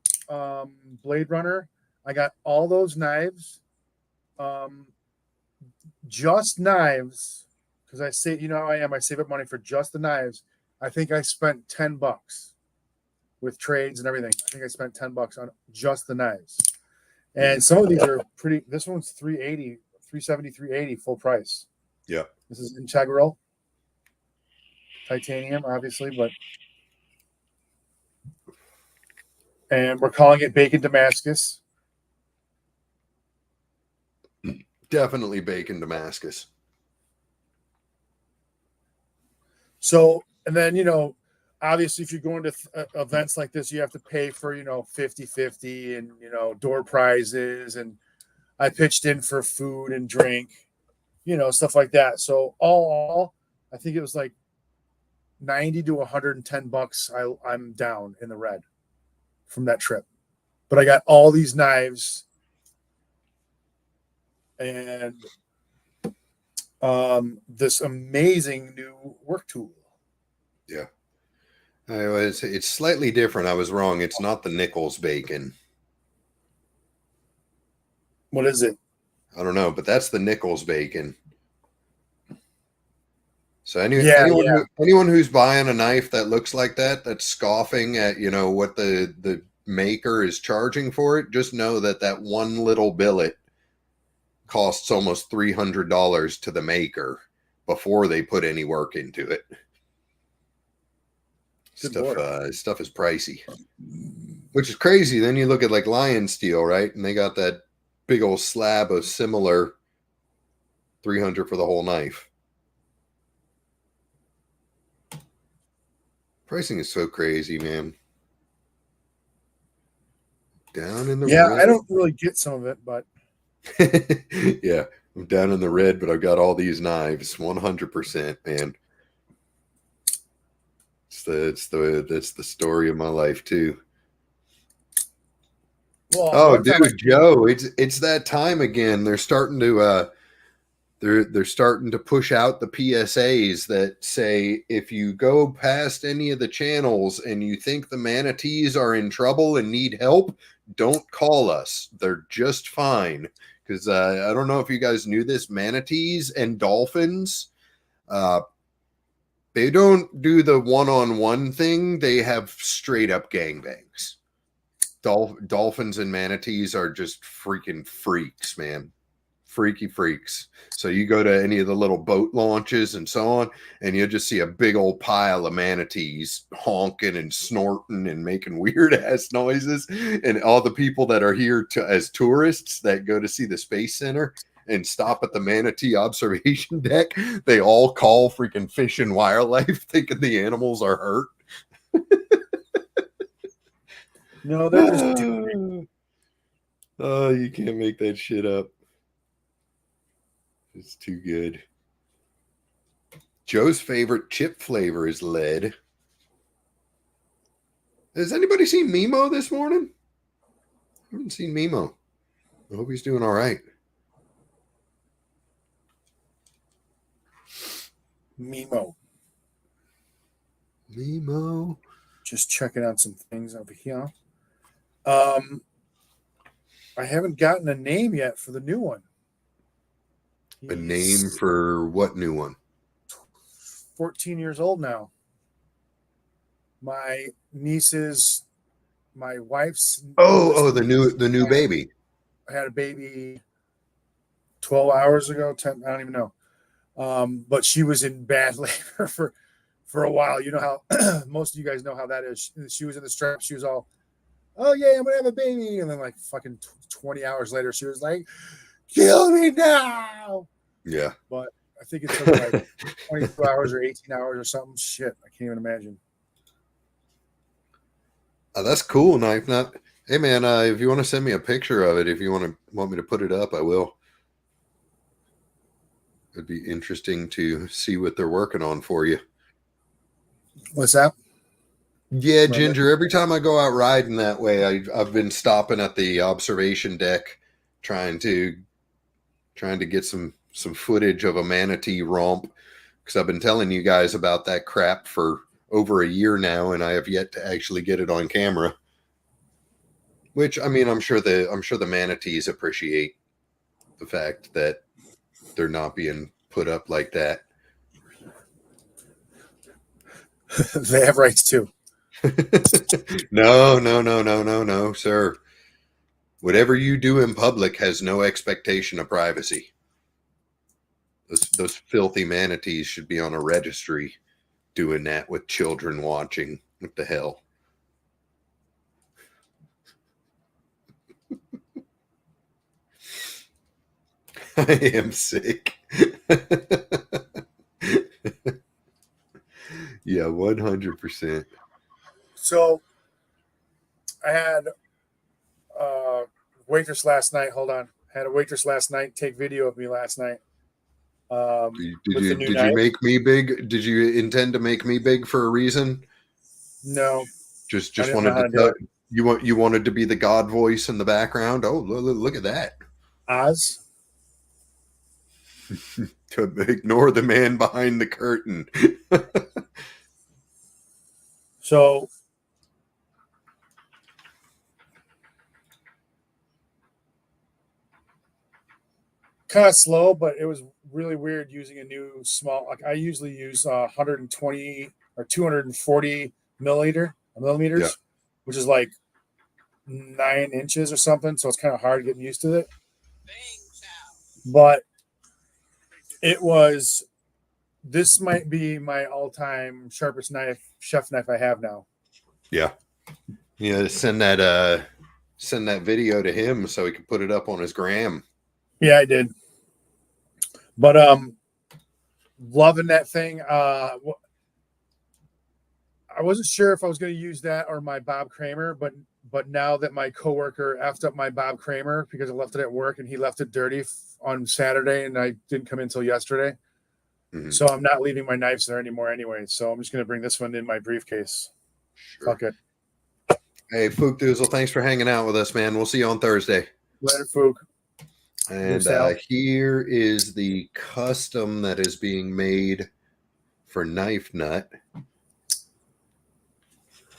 Blade Runner, I got all those knives. Just knives, because I say, you know how I am, I save up money for just the knives. I think I spent $10 with trades and everything. I think I spent $10 on just the knives. And some of these are pretty. This one's $380, $370, $380 full price. Yeah. This is integral titanium, obviously, and we're calling it Bacon Damascus. Definitely Bacon Damascus. So, and then, obviously, if you're going to events like this, you have to pay for, 50-50 and, door prizes. And I pitched in for food and drink, stuff like that. So all I think it was like $90 to $110. I'm down in the red from that trip. But I got all these knives and this amazing new work tool. Yeah. It's slightly different. I was wrong. It's not the Nichols bacon. What is it? I don't know, but that's the Nichols bacon. So anyone who's buying a knife that looks like that, that's scoffing at, what the maker is charging for it, just know that one little billet costs almost $300 to the maker before they put any work into it. Stuff is pricey, which is crazy. Then you look at like Lion Steel, right? And they got that big old slab of similar $300 for the whole knife. Pricing is so crazy, man. Down in the red. I don't really get some of it, but yeah, I'm down in the red, but I've got all these knives. 100%, man. That's the story of my life too. Well, dude, Joe, it's that time again. They're starting to they're starting to push out the PSAs that say if you go past any of the channels and you think the manatees are in trouble and need help, don't call us. They're just fine. Because I don't know if you guys knew this, manatees and dolphins, they don't do the one-on-one thing. They have straight up gangbangs. Dolphins and manatees are just freaking freaks, man. Freaky freaks. So you go to any of the little boat launches and so on, and you'll just see a big old pile of manatees honking and snorting and making weird ass noises. And all the people that are here as tourists that go to see the Space Center and stop at the manatee observation deck, they all call freaking Fish and Wildlife thinking the animals are hurt. No, they're just oh, you can't make that shit up. It's too good. Joe's favorite chip flavor is lead. Has anybody seen Mimo this morning? I haven't seen Mimo. I hope he's doing all right. Mimo. Just checking out some things over here. I haven't gotten a name yet for the new one. A name for what new one? 14 years old now. My niece's, my wife's. The new baby. I had a baby 12 hours ago. 10. I don't even know. But she was in bad labor for a while. You know how most of you guys know how that is. She was in the strap. She was all, oh yeah, I'm gonna have a baby, and then like fucking 20 hours later, she was like, kill me now. Yeah. But I think it took like 22 hours or 18 hours or something. Shit, I can't even imagine. Oh, that's cool, Knife Nut. Hey man, if you want to send me a picture of it, if you want me to put it up, I will. It'd be interesting to see what they're working on for you. What's that? Yeah, Ginger, every time I go out riding that way, I've been stopping at the observation deck trying to get some footage of a manatee romp, because I've been telling you guys about that crap for over a year now, and I have yet to actually get it on camera. Which, I mean, I'm sure the manatees appreciate the fact that they're not being put up like that. They have rights too. No, sir. Whatever you do in public has no expectation of privacy. Those filthy manatees should be on a registry doing that with children watching. What the hell? I am sick. Yeah, 100%. So I had a waitress last night. Hold on. I had a waitress last night take video of me last night. Did you make me big? Did you intend to make me big for a reason? No. Just wanted to tell you wanted to be the God voice in the background. Oh, look at that. Oz. To ignore the man behind the curtain. So kind of slow, but it was really weird using a new small, like I usually use 120 or 240 millimeters, Yeah. which is like 9 inches or something. So it's kind of hard getting used to it. But this might be my all-time sharpest chef knife I have now. Yeah. Yeah, send that video to him so he can put it up on his gram. Yeah, I did. But loving that thing. I wasn't sure if I was going to use that or my Bob Kramer, but now that my coworker effed up my Bob Kramer because I left it at work and he left it dirty on Saturday and I didn't come in until yesterday. Mm-hmm. So I'm not leaving my knives there anymore anyway. So I'm just going to bring this one in my briefcase. Sure. Fuck it. Hey, Fook Doozle, thanks for hanging out with us, man. We'll see you on Thursday. Later, Fook. And here is the custom that is being made for Knife Nut.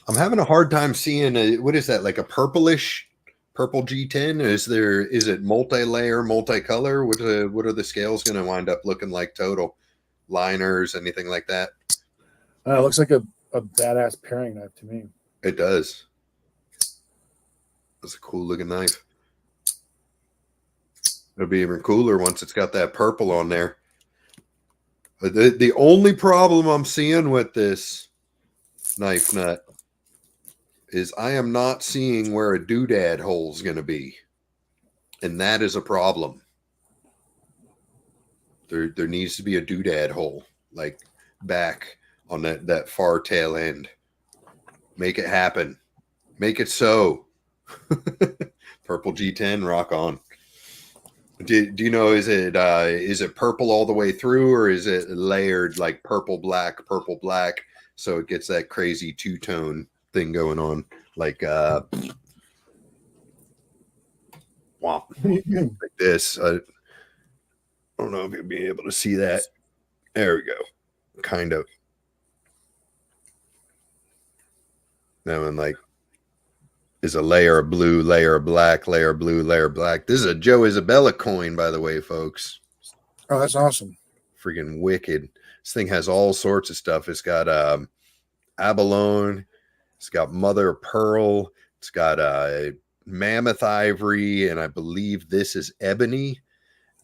I'm having a hard time seeing what is that, like a purple G10? Is it multi-layer, multicolor? What are the scales going to wind up looking like total? Liners, anything like that? It looks like a badass paring knife to me. It does. That's a cool looking knife. It'll be even cooler once it's got that purple on there. The only problem I'm seeing with this knife nut is I am not seeing where a doodad hole is going to be. And that is a problem. There needs to be a doodad hole, like back on that far tail end. Make it happen. Make it so. Purple G10, rock on. Do you know, is it purple all the way through, or is it layered like purple black, so it gets that crazy two-tone thing going on, like wow, like this. I don't know if you'll be able to see that. There we go. Kind of. That one like is a layer of blue, layer of black, layer of blue, layer of black. This is a Joe Isabella coin, by the way, folks. Oh, that's awesome. Freaking wicked. This thing has all sorts of stuff. It's got abalone. It's got mother of pearl. It's got mammoth ivory. And I believe this is ebony.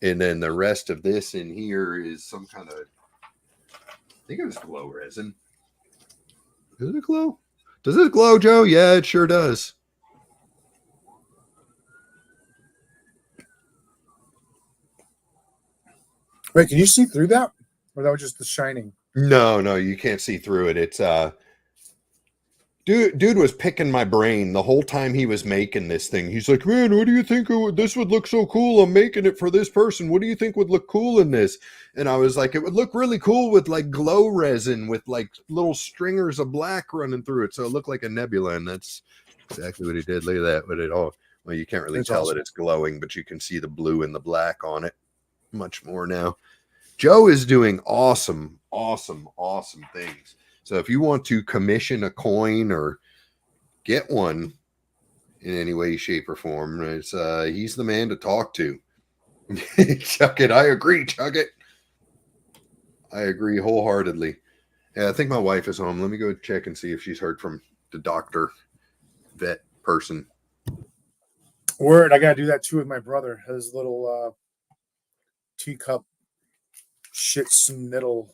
And then the rest of this in here is some kind of, I think it was glow resin. Does it glow? Does it glow, Joe? Yeah, it sure does. Wait, can you see through that? Or that was just the shining? No, you can't see through it. It's dude was picking my brain the whole time he was making this thing. He's like, man, what do you think this would look so cool? I'm making it for this person. What do you think would look cool in this? And I was like, it would look really cool with like glow resin with like little stringers of black running through it. So it looked like a nebula. And that's exactly what he did. Look at that with it all. Well, you can't really tell that it's glowing, but you can see the blue and the black on it much more now. Joe is doing awesome things. So if you want to commission a coin or get one in any way, shape, or form, it's he's the man to talk to. Chuck it. I agree, Chuck it. I agree wholeheartedly. Yeah, I think my wife is home. Let me go check and see if she's heard from the doctor, vet person. Word, I gotta do that too with my brother. His little teacup shit sniddle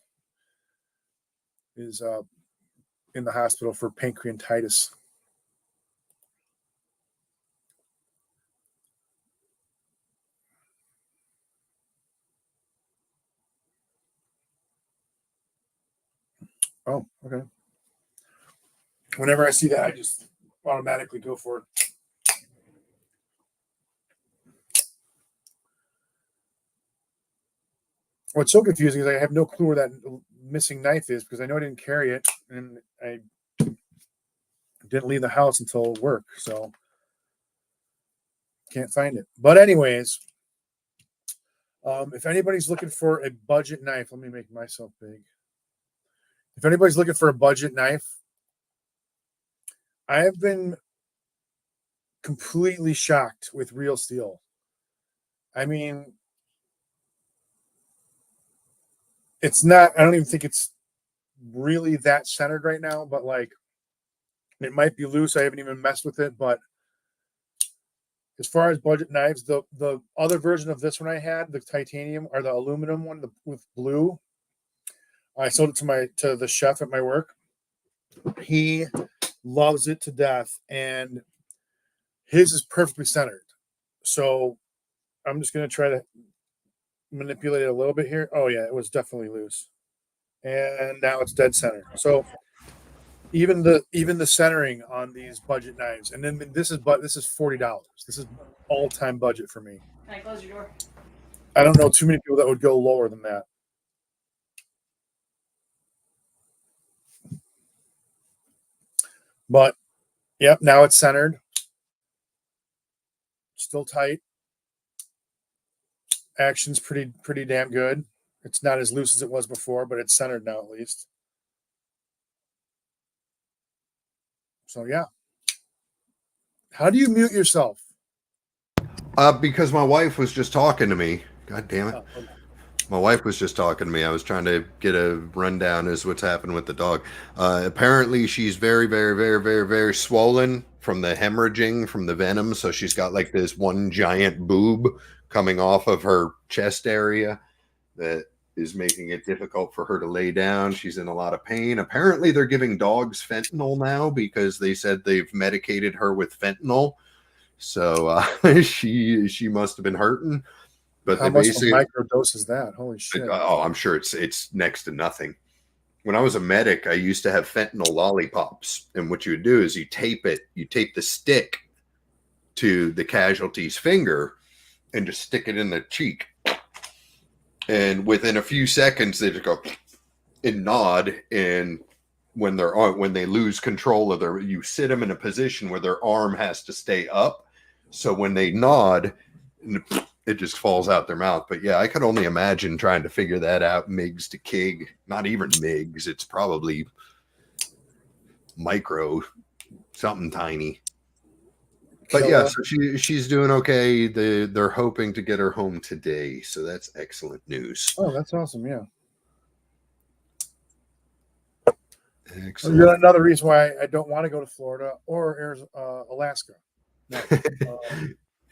is in the hospital for pancreatitis. Oh, okay. Whenever I see that, I just automatically go for it. What's so confusing is I have no clue where that missing knife is because I know I didn't carry it and I didn't leave the house until work, so can't find it. But anyways, if anybody's looking for a budget knife, let me make myself big. If anybody's looking for a budget knife, I have been completely shocked with Real Steel. I mean, it's not, I don't even think it's really that centered right now, but like it might be loose. I haven't even messed with it, but as far as budget knives, the other version of this one I had, the titanium or the aluminum one with blue, I sold it to the chef at my work. He loves it to death, and his is perfectly centered. So I'm just going to try to manipulate it a little bit here. Oh yeah, it was definitely loose, and now it's dead center. So even the centering on these budget knives, and then this is $40. This is all-time budget for me. Can I close your door? I don't know too many people that would go lower than that. But yep, now it's centered. Still tight. Action's pretty damn good. It's not as loose as it was before, but it's centered now at least. So yeah. How do you mute yourself? Because my wife was just talking to me. God damn it. My wife was just talking to me. I was trying to get a rundown as what's happened with the dog. Apparently, she's very, very, very, very, very swollen from the hemorrhaging from the venom. So she's got like this one giant boob coming off of her chest area that is making it difficult for her to lay down. She's in a lot of pain. Apparently, they're giving dogs fentanyl now because they said they've medicated her with fentanyl. So she must have been hurting. But How they much of a basically, microdose is that? Holy shit. oh, I'm sure it's next to nothing. When I was a medic, I used to have fentanyl lollipops, and what you would do is you tape the stick to the casualty's finger, and just stick it in the cheek. And within a few seconds, they just go and nod. And when they lose control of you sit them in a position where their arm has to stay up. So when they nod, it just falls out their mouth. But yeah, I could only imagine trying to figure that out. MIGs to KIG, not even MIGs. It's probably micro, something tiny. But yeah, so she's doing okay. They're hoping to get her home today, so that's excellent news. Oh, that's awesome. Yeah. Excellent. Another reason why I don't want to go to Florida or Alaska. No.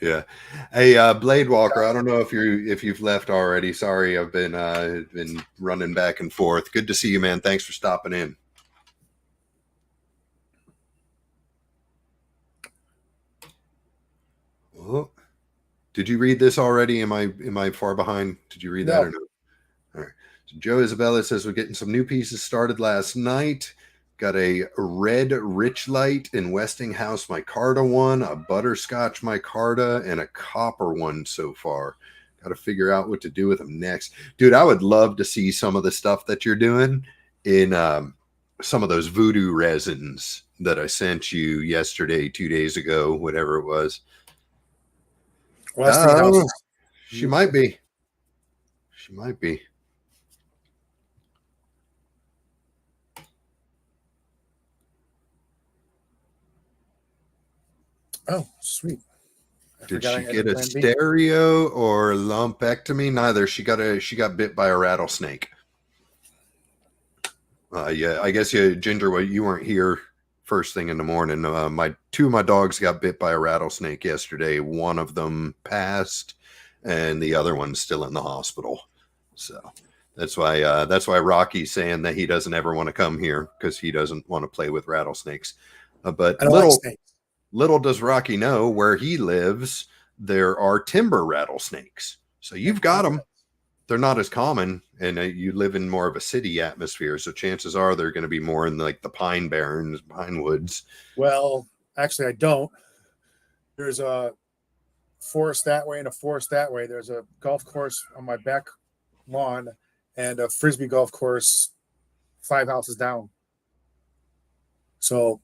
Yeah. Hey, Blade Walker, I don't know if you've left already. Sorry, I've been running back and forth. Good to see you, man. Thanks for stopping in. Oh, did you read this already? Am I far behind? Did you read that or no? All right. So Joe Isabella says we're getting some new pieces started last night. Got a red Rich Light in Westinghouse micarta one, a butterscotch micarta, and a copper one so far. Got to figure out what to do with them next. Dude, I would love to see some of the stuff that you're doing in some of those voodoo resins that I sent you yesterday, 2 days ago, whatever it was. Westinghouse. She might be. She might be. Oh, sweet. Did she get a stereo or lumpectomy? Neither. She got bit by a rattlesnake. Yeah, I guess Ginger, you weren't here first thing in the morning. Two of my dogs got bit by a rattlesnake yesterday. One of them passed, and the other one's still in the hospital. So that's why Rocky's saying that he doesn't ever want to come here because he doesn't want to play with rattlesnakes. But little does Rocky know where he lives, there are timber rattlesnakes. So you've got them. They're not as common, and you live in more of a city atmosphere. So chances are they're going to be more in like the pine barrens, pine woods. Well, actually, I don't. There's a forest that way and a forest that way. There's a golf course on my back lawn and a frisbee golf course 5 houses down. So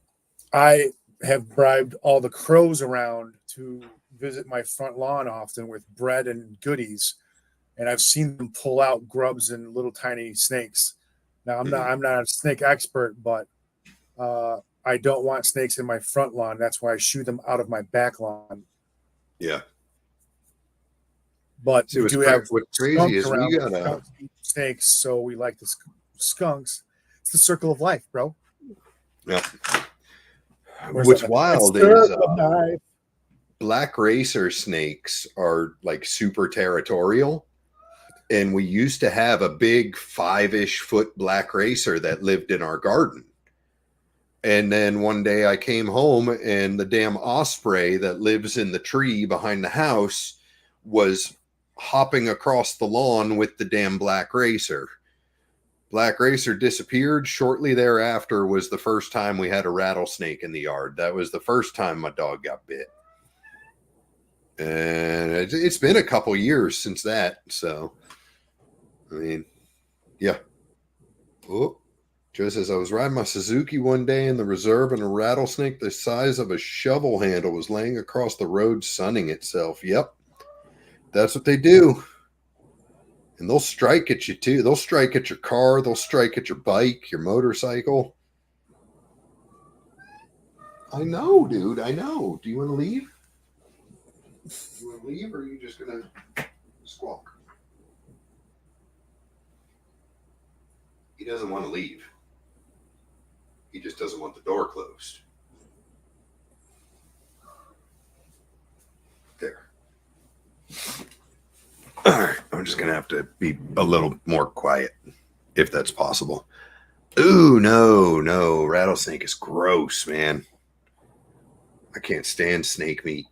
I have bribed all the crows around to visit my front lawn often with bread and goodies, and I've seen them pull out grubs and little tiny snakes. Now I'm not a snake expert, but I don't want snakes in my front lawn. That's why I shoo them out of my back lawn. Yeah. But we do have what's crazy is we got snakes, so we like the skunks. It's the circle of life, bro. Yeah. What's wild is black racer snakes are like super territorial. And we used to have a big 5-ish foot black racer that lived in our garden. And then one day I came home and the damn osprey that lives in the tree behind the house was hopping across the lawn with the damn black racer. Black racer disappeared. Shortly thereafter was the first time we had a rattlesnake in the yard. That was the first time my dog got bit. And it's been a couple years since that. So, I mean, yeah. Oh, Joe says, I was riding my Suzuki one day in the reserve and a rattlesnake the size of a shovel handle was laying across the road sunning itself. Yep. That's what they do. And they'll strike at you too. They'll strike at your car. They'll strike at your bike, your motorcycle. I know, dude. I know. Do you want to leave? You want to leave or are you just going to squawk? He doesn't want to leave. He just doesn't want the door closed. There. All right. I'm just going to have to be a little more quiet, if that's possible. Ooh, no. Rattlesnake is gross, man. I can't stand snake meat.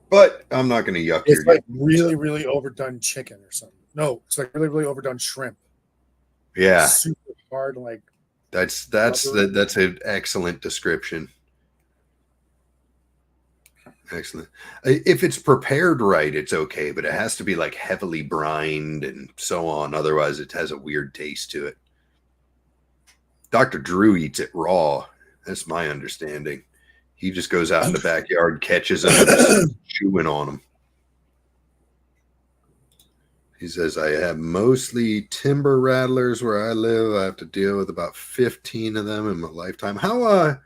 But I'm not going to yuck It's your like really, really overdone chicken or something. No, it's like really, really overdone shrimp. Yeah. Super hard, like That's an excellent description. Excellent. If it's prepared right, it's okay, but it has to be like heavily brined and so on. Otherwise, it has a weird taste to it. Dr. Drew eats it raw. That's my understanding. He just goes out in the backyard, catches them, and just chewing on them. He says, I have mostly timber rattlers where I live. I have to deal with about 15 of them in my lifetime. How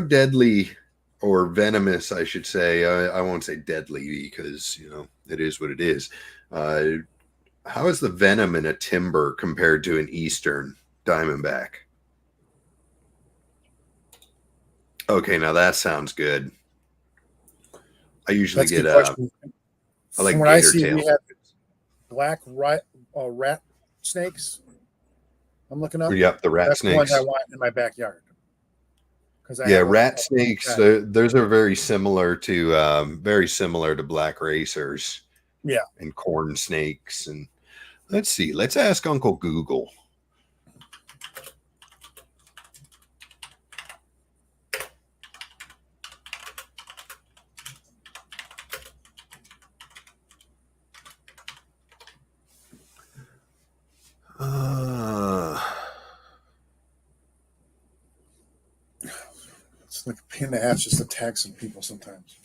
deadly or venomous, I should say. I won't say deadly because, it is what it is. How is the venom in a timber compared to an eastern diamondback? Okay, now that sounds good. I usually get I like From what gator I see, tail. we have black rat snakes. I'm looking up. Yep, the rat That's snakes. the ones I want in my backyard. Rat snakes. Those are very similar to black racers. Yeah, and corn snakes. And let's see. Let's ask Uncle Google. it's like a pain in the ass just to tag some people sometimes.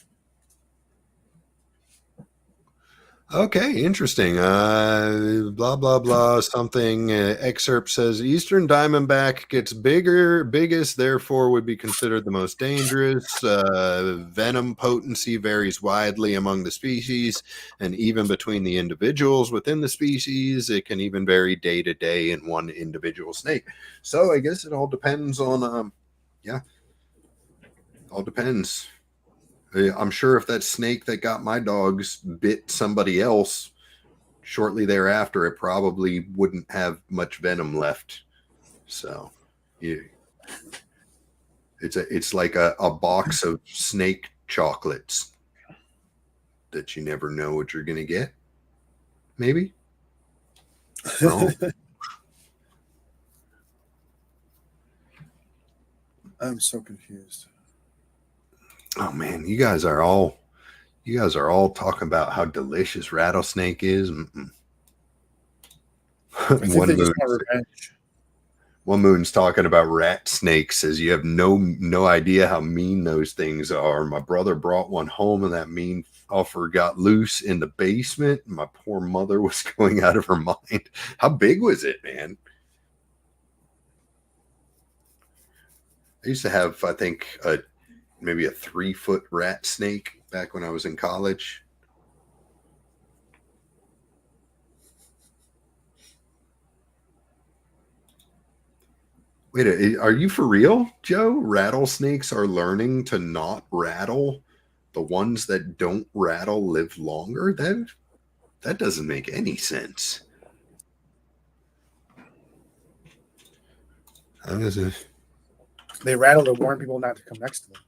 Okay, interesting. Blah, blah, blah, something. Excerpt says Eastern Diamondback gets biggest, therefore would be considered the most dangerous. Venom potency varies widely among the species and even between the individuals within the species. It can even vary day to day in one individual snake. So I guess it all depends on, all depends. I'm sure if that snake that got my dogs bit somebody else shortly thereafter, it probably wouldn't have much venom left. So, yeah, it's like a box of snake chocolates that you never know what you're gonna get. Maybe. No. I'm so confused. Oh man, you guys are all talking about how delicious rattlesnake is. I think they just want revenge. One Moon's talking about rat snakes, says you have no idea how mean those things are. My brother brought one home and that mean offer got loose in the basement. My poor mother was going out of her mind. How big was it, man? I used to have, I think, maybe a 3-foot rat snake back when I was in college. Wait, are you for real, Joe? Rattlesnakes are learning to not rattle. The ones that don't rattle live longer? That doesn't make any sense. They rattle to warn people not to come next to them.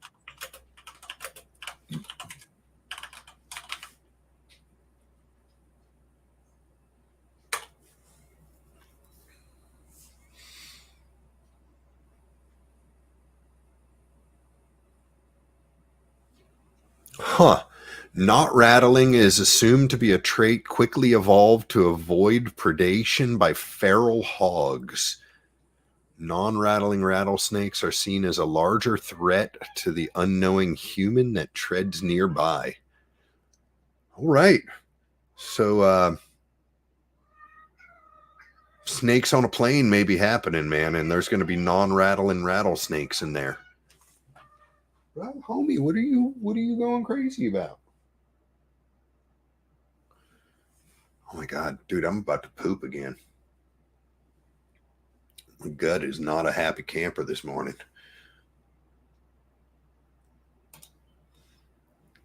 Huh. Not rattling is assumed to be a trait quickly evolved to avoid predation by feral hogs. Non-rattling rattlesnakes are seen as a larger threat to the unknowing human that treads nearby. All right. So, snakes on a plane may be happening, man, and there's going to be non-rattling rattlesnakes in there. Well, homie, what are you going crazy about? Oh my God, dude, I'm about to poop again. My gut is not a happy camper this morning.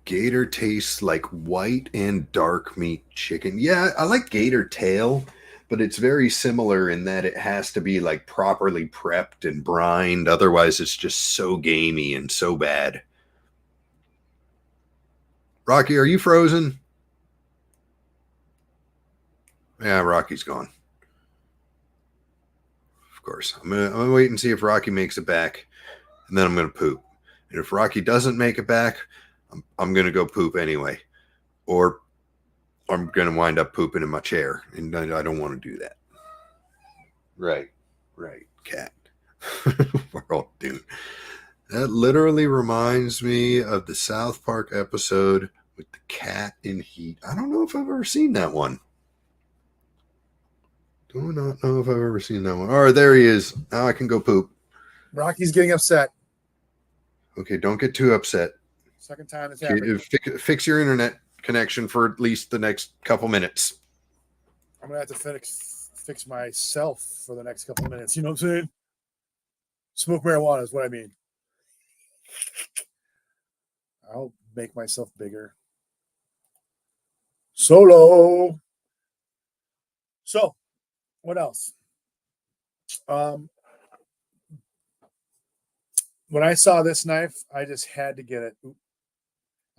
Gator tastes like white and dark meat chicken. Yeah, I like gator tail, but it's very similar in that it has to be like properly prepped and brined. Otherwise, it's just so gamey and so bad. Rocky, are you frozen? Yeah, Rocky's gone. Of course. I'm gonna wait and see if Rocky makes it back, and then I'm gonna poop. And if Rocky doesn't make it back, I'm gonna go poop anyway, or I'm gonna wind up pooping in my chair, and I don't want to do that. Right, cat. We're all doomed. That literally reminds me of the South Park episode with the cat in heat. I don't know if I've ever seen that one. Do not know if I've ever seen that one. All right, there he is. Now I can go poop. Rocky's getting upset. Okay, don't get too upset. Second time it's happened. Fix your internet connection for at least the next couple minutes. I'm gonna have to fix myself for the next couple minutes. You know what I'm saying? Smoke marijuana is what I mean. I'll make myself bigger. Solo. So, what else? When I saw this knife, I just had to get it.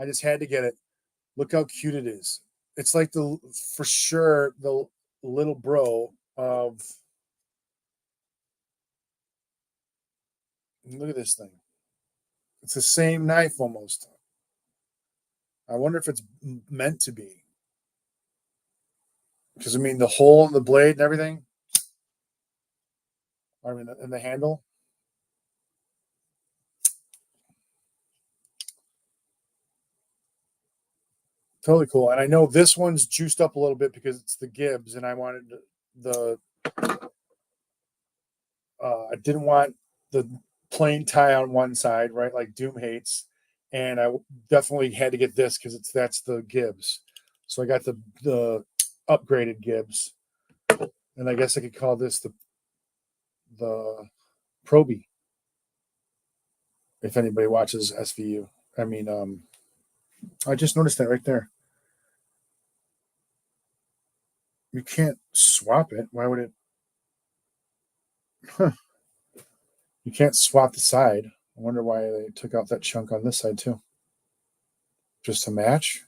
I just had to get it. Look how cute it is. It's like for sure the little bro of. Look at this thing. It's the same knife almost. I wonder if it's meant to be. Because, I mean, the hole in the blade and everything. I mean, in the handle. Totally cool. And I know this one's juiced up a little bit because it's the Gibbs, and I wanted I didn't want the plain tie on one side, right? Like Doom hates. And I definitely had to get this because that's the Gibbs. So I got the upgraded Gibbs. And I guess I could call this the Proby. If anybody watches SVU. I mean, I just noticed that right there. You can't swap it. Why would it? Huh. You can't swap the side. I wonder why they took out that chunk on this side too. Just to match?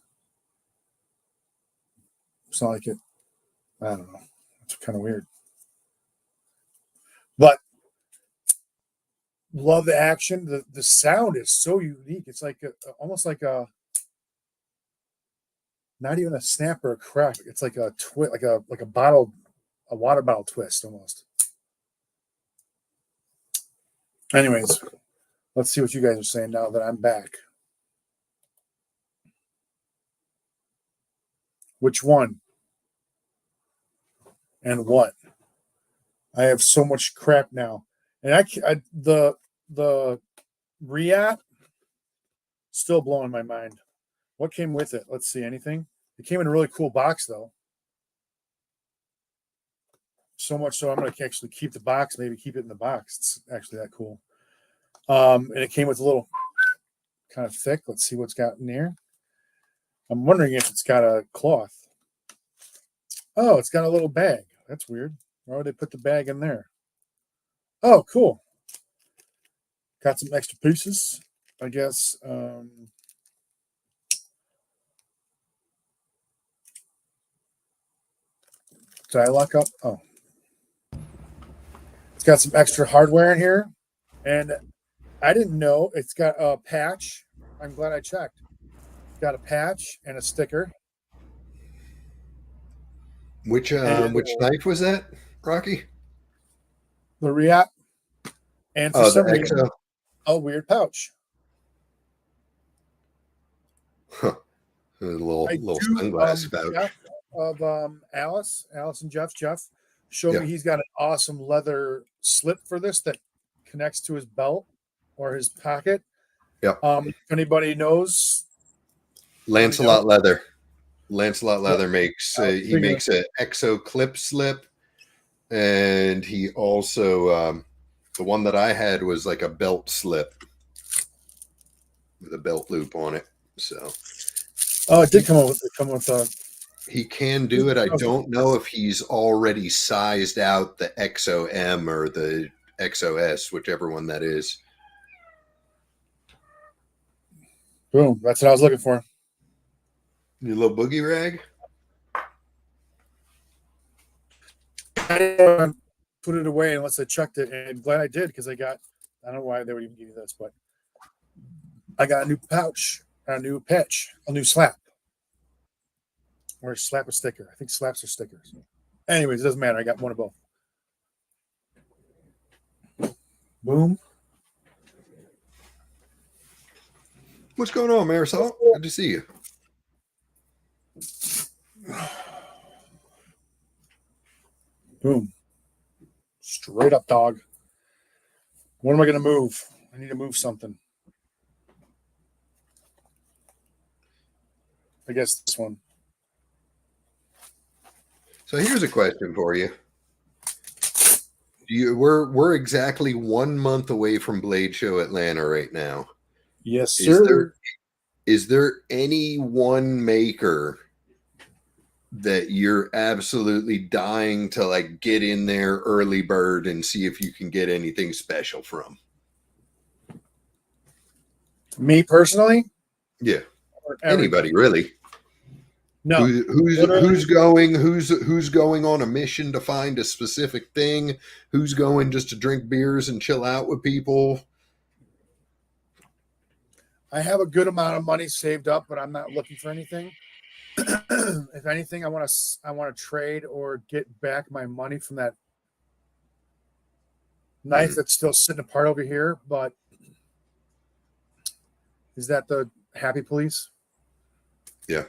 It's not like it. I don't know. It's kind of weird. But love the action. The sound is so unique. It's like almost like a not even a snap or a crack. It's like a twist, like a water bottle twist almost. Anyways, let's see what you guys are saying now that I'm back. Which one? And what? I have so much crap now. And the React still blowing my mind. What came with it? Let's see. Anything? It came in a really cool box, though. So much so I'm going to actually keep the box, maybe keep it in the box. It's actually that cool. And it came with a little kind of thick. Let's see what's got in there. I'm wondering if it's got a cloth. Oh, it's got a little bag. That's weird. Why would they put the bag in there? Oh, cool. Got some extra pieces, I guess. Did I lock up? Oh. It's got some extra hardware in here. And I didn't know it's got a patch. I'm glad I checked. It's got a patch and a sticker. Which knife was that, Rocky? The React. And for some reason, a weird pouch. Huh. A little sunglass pouch. Jeff of Alice and Jeff showed me he's got an awesome leather slip for this that connects to his belt or his pocket. Yeah. If anybody knows, Lancelot Leather. Lancelot Leather makes an exo clip slip. And he also, the one that I had was like a belt slip with a belt loop on it. So, Oh, it did come with he can do it. I don't know if he's already sized out the XOM or the XOS, whichever one that is. Boom. That's what I was looking for. Your little boogie rag? I didn't put it away unless I checked it, and I'm glad I did because I don't know why they would even give you this, but I got a new pouch, a new patch, a new slap. Or slap a sticker. I think slaps are stickers. Anyways, it doesn't matter. I got one of both. Boom. What's going on, Marisol? Good to see you. Boom. Straight up, dog. What am I going to move? I need to move something. I guess this one. So here's a question for you. We're exactly 1 month away from Blade Show Atlanta right now. Yes, sir. Is there any one maker that you're absolutely dying to like get in there early bird and see if you can get anything special from? Me personally? Yeah. Anybody really? No. Who's going on a mission to find a specific thing? Who's going just to drink beers and chill out with people? I have a good amount of money saved up, but I'm not looking for anything. If anything, I want to trade or get back my money from that knife that's still sitting apart over here. But is that the Happy Police? Yeah.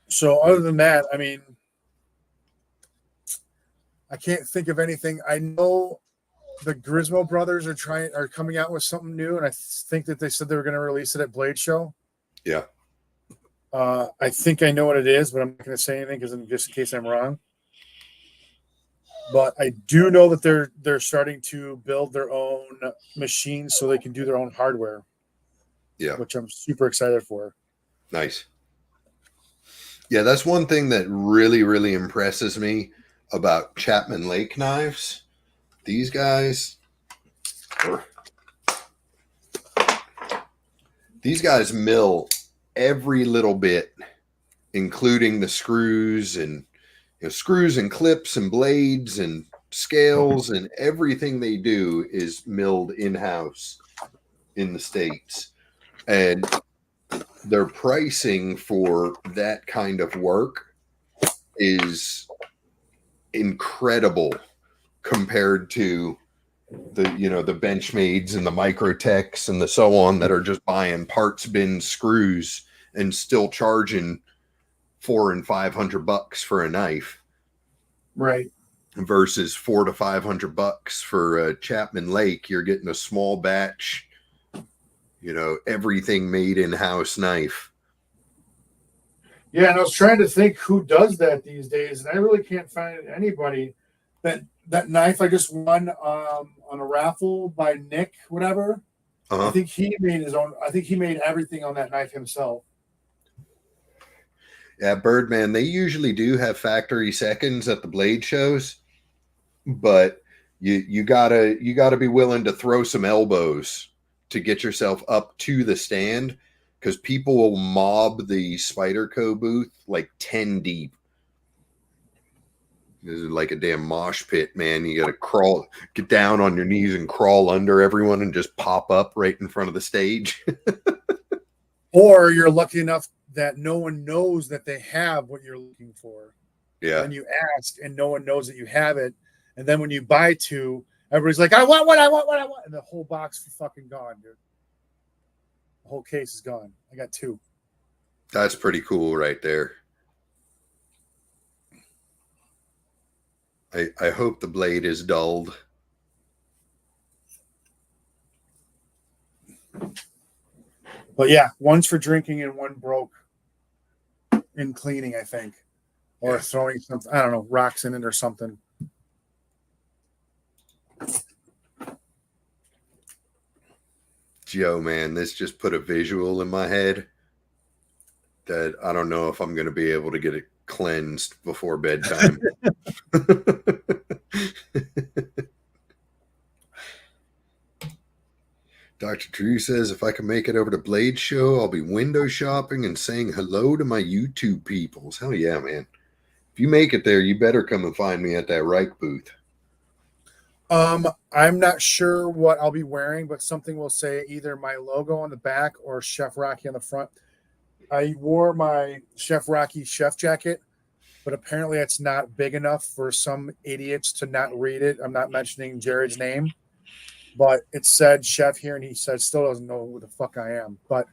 So other than that, I mean, I can't think of anything. I know the Grismo brothers are coming out with something new, and I think that they said they were going to release it at Blade Show. Yeah. I think I know what it is, but I'm not going to say anything because just in case I'm wrong. But I do know that they're starting to build their own machines so they can do their own hardware. Yeah. Which I'm super excited for. Nice. Yeah, that's one thing that really, really impresses me about Chapman Lake knives. These guys mill every little bit, including the screws and screws and clips and blades and scales, and everything they do is milled in-house in the States. And their pricing for that kind of work is incredible compared to the Benchmades and the Microtechs and the so on that are just buying parts bin screws and still charging $400 and $500 for a knife, right? Versus $400 to $500 for a Chapman Lake. You're getting a small batch, everything made in-house knife. Yeah, and I was trying to think who does that these days, and I really can't find anybody. That knife I just won on a raffle by Nick, whatever. Uh-huh. I think he made his own. I think he made everything on that knife himself. Yeah, Birdman, they usually do have factory seconds at the blade shows, but you gotta be willing to throw some elbows to get yourself up to the stand, because people will mob the Spyderco booth like 10 deep. This is like a damn mosh pit, man. You gotta get down on your knees and crawl under everyone and just pop up right in front of the stage. Or you're lucky enough that no one knows that they have what you're looking for. Yeah. And you ask and no one knows that you have it. And then when you buy two, everybody's like, I want what I want, what I want. And the whole box is fucking gone, dude. The whole case is gone. I got two. That's pretty cool right there. I hope the blade is dulled. But yeah, one's for drinking and one broke. in cleaning, I think, or throwing something. I don't know, rocks in it or something. Joe, man, this just put a visual in my head that I don't know if I'm going to be able to get it cleansed before bedtime. Dr. Drew says if I can make it over to Blade Show, I'll be window shopping and saying hello to my YouTube peoples. Hell yeah, man. If you make it there, you better come and find me at that Reich booth. I'm not sure what I'll be wearing, but something will say either my logo on the back or Chef Rocky on the front. I wore my Chef Rocky chef jacket, but apparently it's not big enough for some idiots to not read it. I'm not mentioning Jared's name, but it said chef here, and he said still doesn't know who the fuck I am. But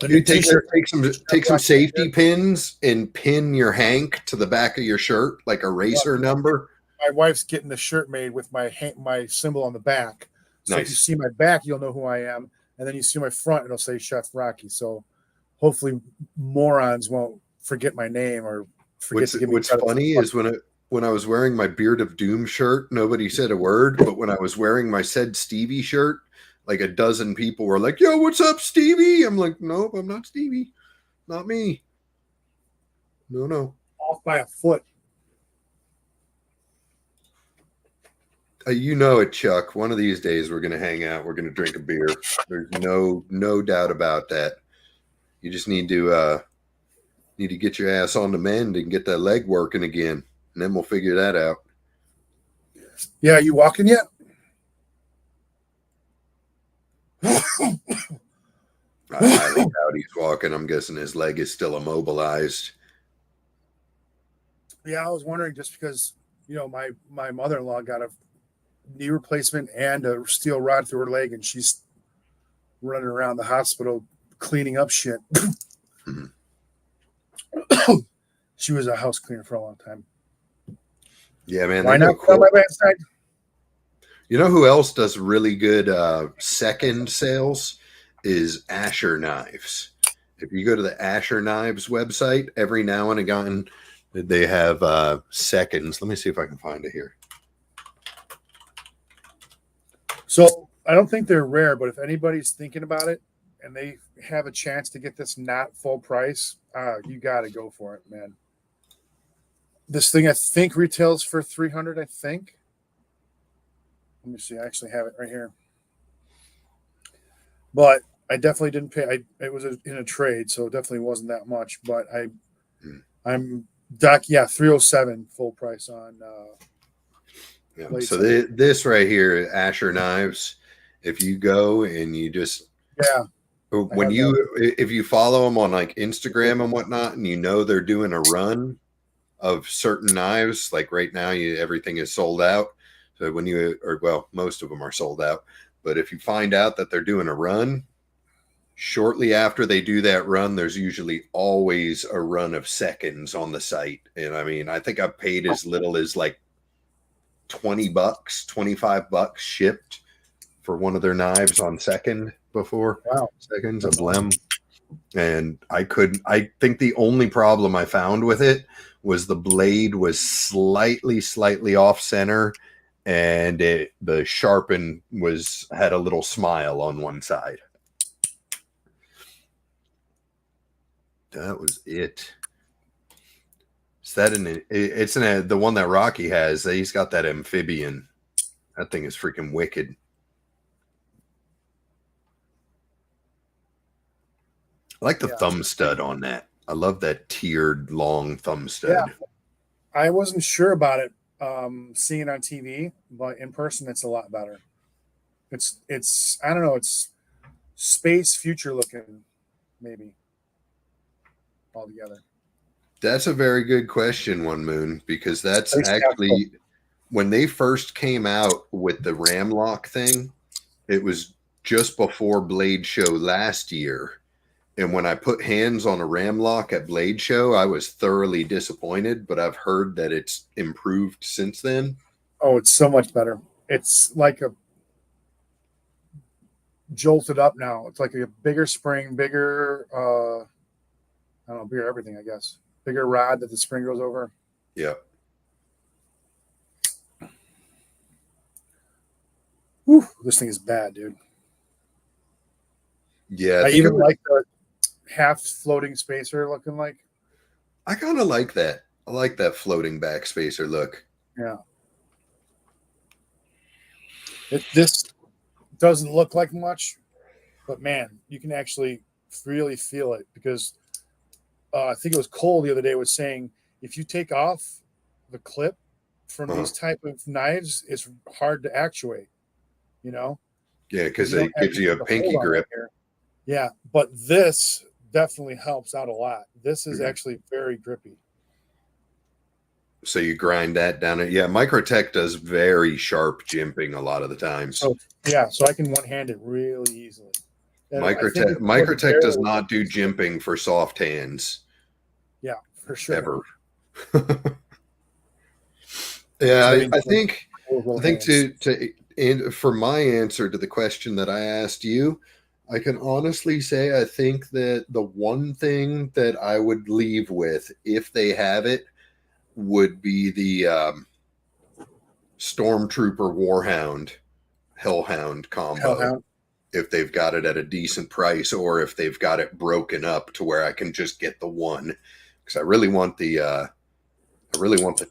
you take some safety pins and pin your Hank to the back of your shirt like a racer number. My wife's getting the shirt made with my symbol on the back. So if you see my back, you'll know who I am, and then you see my front, it'll say Chef Rocky. So hopefully morons won't forget my name or forget to give me. What's funny is when I was wearing my Beard of Doom shirt, nobody said a word. But when I was wearing my Said Stevie shirt, like a dozen people were like, "Yo, what's up, Stevie?" I'm like, "Nope, I'm not Stevie. Not me. No. Off by a foot. You know it, Chuck. One of these days we're going to hang out. We're going to drink a beer. There's no doubt about that. You just need to get your ass on the mend and get that leg working again, and then we'll figure that out. Yeah, you walking yet? I highly doubt he's walking. I'm guessing his leg is still immobilized. Yeah, I was wondering just because, my mother-in-law got a knee replacement and a steel rod through her leg, and she's running around the hospital cleaning up shit. Mm-hmm. She was a house cleaner for a long time. Yeah, man. Why not on my bad side? You know who else does really good second sales is Asher Knives. If you go to the Asher Knives website, every now and again they have seconds. Let me see if I can find it here. So I don't think they're rare, but if anybody's thinking about it and they have a chance to get this not full price, you got to go for it, man. This thing I think retails for $300. I think. Let me see. I actually have it right here. But I definitely didn't pay. It was in a trade, so it definitely wasn't that much. But I'm $307 full price on. So this right here, Asher Knives. If you go and you just if you follow them on like Instagram and whatnot, and you know they're doing a run of certain knives, like right now, everything is sold out. So most of them are sold out. But if you find out that they're doing a run, shortly after they do that run, there's usually always a run of seconds on the site. And I mean, I think I've paid as little as like $20, $25 shipped for one of their knives on second before. Wow. Seconds, a Blem. And I think the only problem I found with it was the blade was slightly off center, and the sharpen had a little smile on one side. That was it. Is that it's the one that Rocky has? He's got that amphibian. That thing is freaking wicked. I like the thumb stud on that. I love that tiered long thumb stud. Yeah. I wasn't sure about it seeing it on TV, but in person it's a lot better. It's I don't know, it's space future looking, maybe altogether. That's a very good question, One Moon, because that's actually when they first came out with the ram lock thing, it was just before Blade Show last year. And when I put hands on a ram lock at Blade Show, I was thoroughly disappointed, but I've heard that it's improved since then. Oh, it's so much better. It's like a jolted up now. It's like a bigger spring, bigger, I don't know, bigger everything, I guess. Bigger rod that the spring goes over. Yeah. Whew, this thing is bad, dude. Yeah. I even like the half floating spacer looking like. I kind of like that. I like that floating back spacer look. Yeah. This doesn't look like much, but man, you can actually really feel it because I think it was Cole the other day was saying if you take off the clip from these type of knives, it's hard to actuate, you know? Yeah, because it gives you a pinky grip. Yeah, but this definitely helps out a lot. This is actually very grippy. So you grind that down. Yeah, Microtech does very sharp jimping a lot of the times. So I can one-hand it really easily. And Microtech does not do jimping for soft hands. Yeah, for sure. Ever. Yeah, I think and for my answer to the question that I asked you, I can honestly say I think that the one thing that I would leave with, if they have it, would be the Stormtrooper Warhound Hellhound combo. Hellhound. If they've got it at a decent price, or if they've got it broken up to where I can just get the one, because I really want the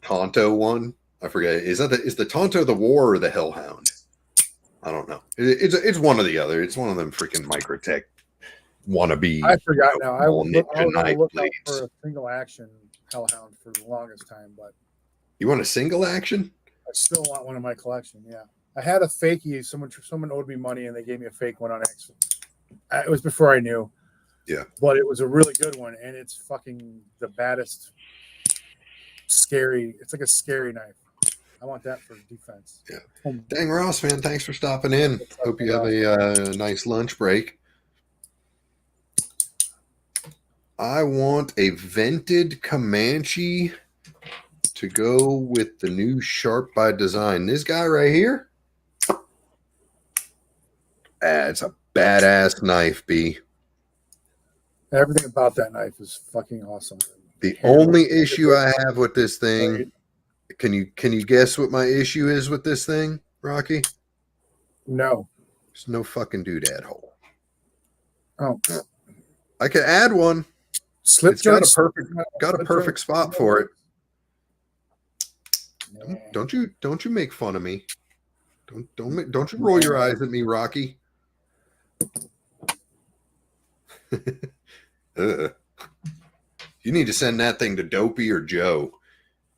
Tonto one. I forget, is the Tonto the War or the Hellhound? I don't know. It's one or the other. It's one of them freaking Microtech wannabe. I forgot now. I was look out blades. for a single action Hellhound for the longest time, but You want a single action? I still want one in my collection. Yeah, I had a fakie. Someone owed me money, and they gave me a fake one on accident. It was before I knew. Yeah, but it was a really good one, and it's fucking the baddest. Scary. It's like a scary knife. I want that for defense. Yeah. Dang, Ross, man, thanks for stopping in. Hope you have a nice lunch break. I want a vented Comanche to go with the new Sharp by Design. This guy right here. It's a badass knife, B. Everything about that knife is fucking awesome. The only issue I have with this thing, can you guess what my issue is with this thing, Rocky? No. There's no fucking doodad hole. Oh. I could add one. It's got a perfect spot for it. Don't you make fun of me. Don't you roll your eyes at me, Rocky. You need to send that thing to Dopey or Joe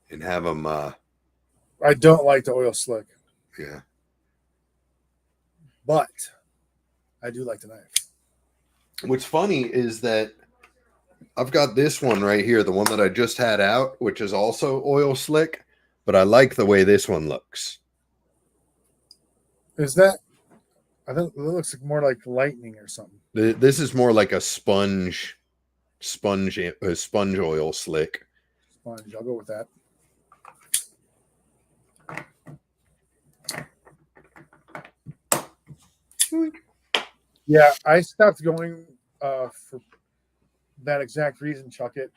and have them I don't like the oil slick. Yeah. But I do like the knife. What's funny is that I've got this one right here, the one that I just had out, which is also oil slick, but I like the way this one looks. Is that? I think it looks more like lightning or something. This is more like a sponge oil slick. Sponge. I'll go with that. Yeah, I stopped going for that exact reason, Chuck it.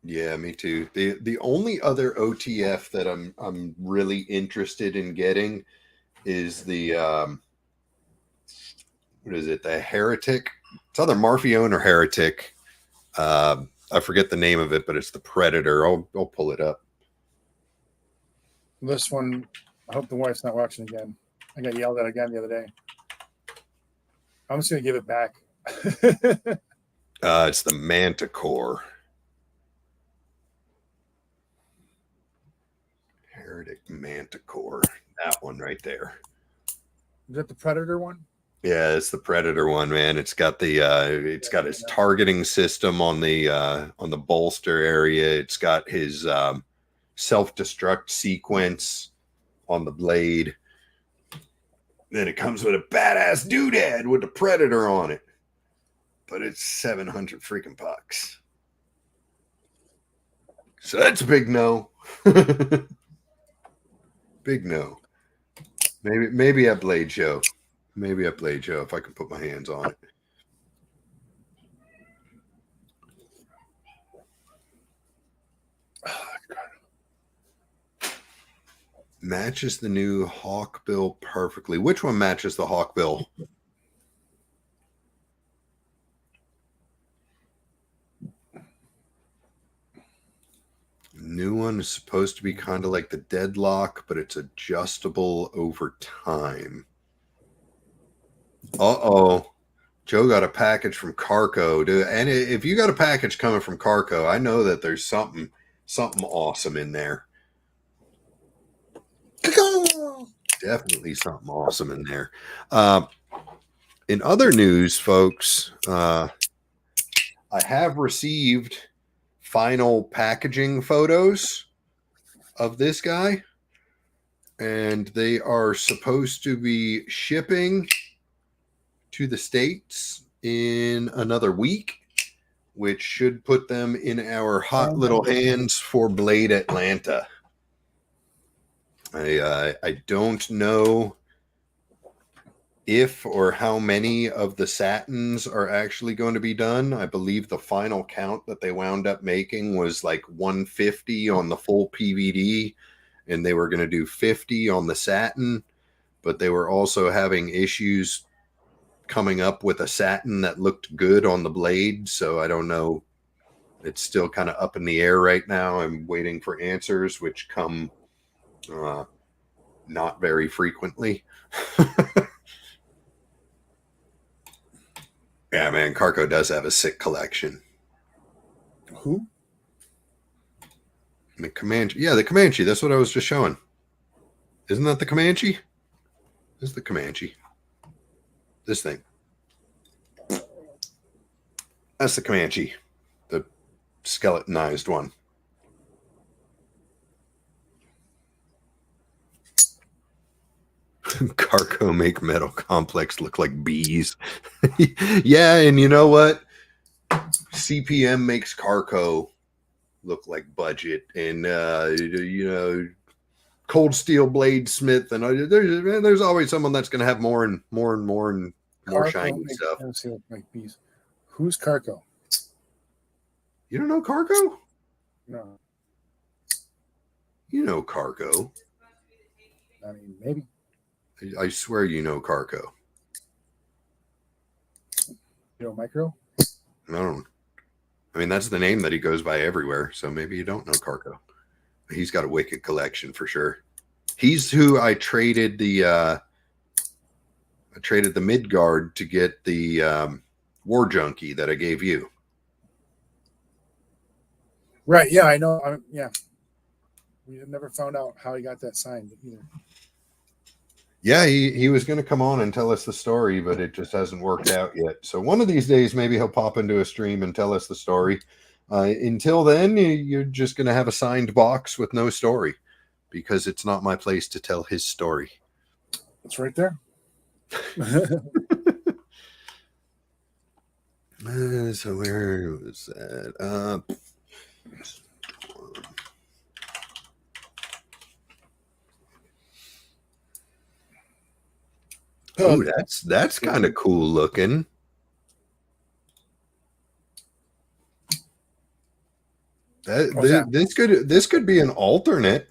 Yeah, me too. The only other OTF that I'm really interested in getting is the what is it? The Heretic. It's either Marfione or Heretic. I forget the name of it, but it's the Predator. I'll pull it up. This one, I hope the wife's not watching again. I got yelled at again the other day. I'm just gonna give it back. It's the Manticore. Heretic Manticore. That one right there. Is that the Predator one? Yeah, it's the Predator one, man. It's got its targeting system on the bolster area. It's got his self-destruct sequence on the blade. Then it comes with a badass doodad with the Predator on it. But it's 700 freaking bucks. So that's a big no. Big no. Maybe at Blade Show. Maybe at Blade Show if I can put my hands on it. Matches the new Hawkbill perfectly. Which one matches the Hawkbill? New one is supposed to be kind of like the Deadlock, but it's adjustable over time. Uh-oh. Joe got a package from Carco. And if you got a package coming from Carco, I know that there's something awesome in there. Definitely something awesome in there. In other news, folks, I have received final packaging photos of this guy, and they are supposed to be shipping to the States in another week, which should put them in our hot little hands for Blade Atlanta. I don't know if or how many of the satins are actually going to be done. I believe the final count that they wound up making was like 150 on the full PVD, and they were going to do 50 on the satin, but they were also having issues coming up with a satin that looked good on the blade. So I don't know. It's still kind of up in the air right now. I'm waiting for answers, which come not very frequently. Yeah, man, Carco does have a sick collection. Who? The Comanche. Yeah, the Comanche. That's what I was just showing. Isn't that the Comanche? This is the Comanche. This thing. That's the Comanche. The skeletonized one. Carco make Metal Complex look like bees. Yeah, and you know what? CPM makes Carco look like budget, and Cold Steel Bladesmith, and there's always someone that's going to have more and more and more and more Carco shiny stuff. look like bees. Who's Carco? You don't know Carco? No. You know Carco. I mean, maybe. I swear you know Carco. You know Micro? No. I mean, that's the name that he goes by everywhere, so maybe you don't know Carco. He's got a wicked collection for sure. He's who I traded the Midgard to get the War Junkie that I gave you. Right, yeah, I know. Yeah. We never found out how he got that signed either. Yeah, he was going to come on and tell us the story, but it just hasn't worked out yet. So one of these days, maybe he'll pop into a stream and tell us the story. Until then, you're just going to have a signed box with no story, because it's not my place to tell his story. It's right there. So where was that? Oh, that's kind of cool looking. This could be an alternate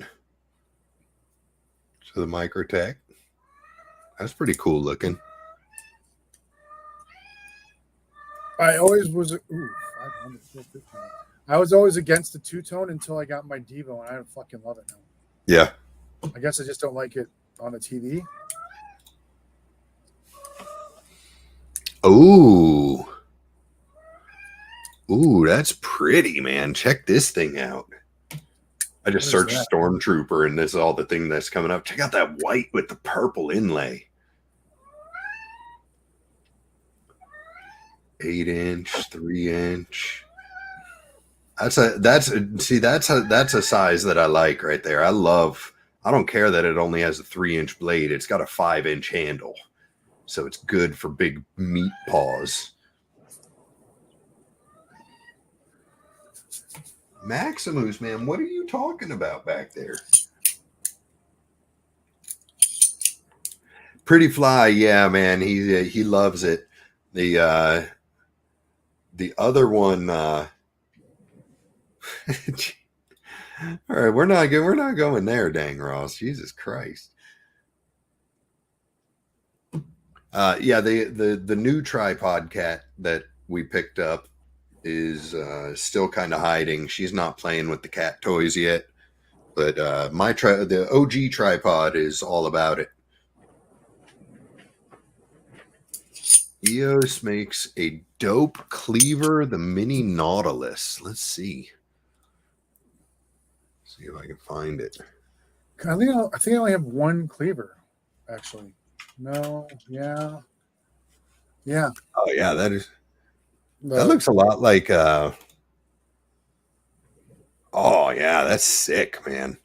to the Microtech. That's pretty cool looking. I always was. I was always against the two-tone until I got my Devo, and I fucking love it now. Yeah. I guess I just don't like it on the TV. Ooh, that's pretty, man. Check this thing out. I just searched Stormtrooper, and this is all the thing that's coming up. Check out that white with the purple inlay. 8-inch, 3-inch. That's a size that I like right there. I don't care that it only has a 3-inch blade. It's got a 5-inch handle. So it's good for big meat paws. Maximus, man, what are you talking about back there? Pretty Fly, yeah, man. He loves it. The other one, All right, we're not good. We're not going there, dang Ross. Jesus Christ. Yeah, the new tripod cat that we picked up is still kind of hiding. She's not playing with the cat toys yet, but the OG tripod is all about it. EOS makes a dope cleaver, the Mini Nautilus. Let's see. See if I can find it. I think I only have one cleaver, actually. No, yeah. Oh yeah, that The, looks a lot like oh yeah, that's sick, man.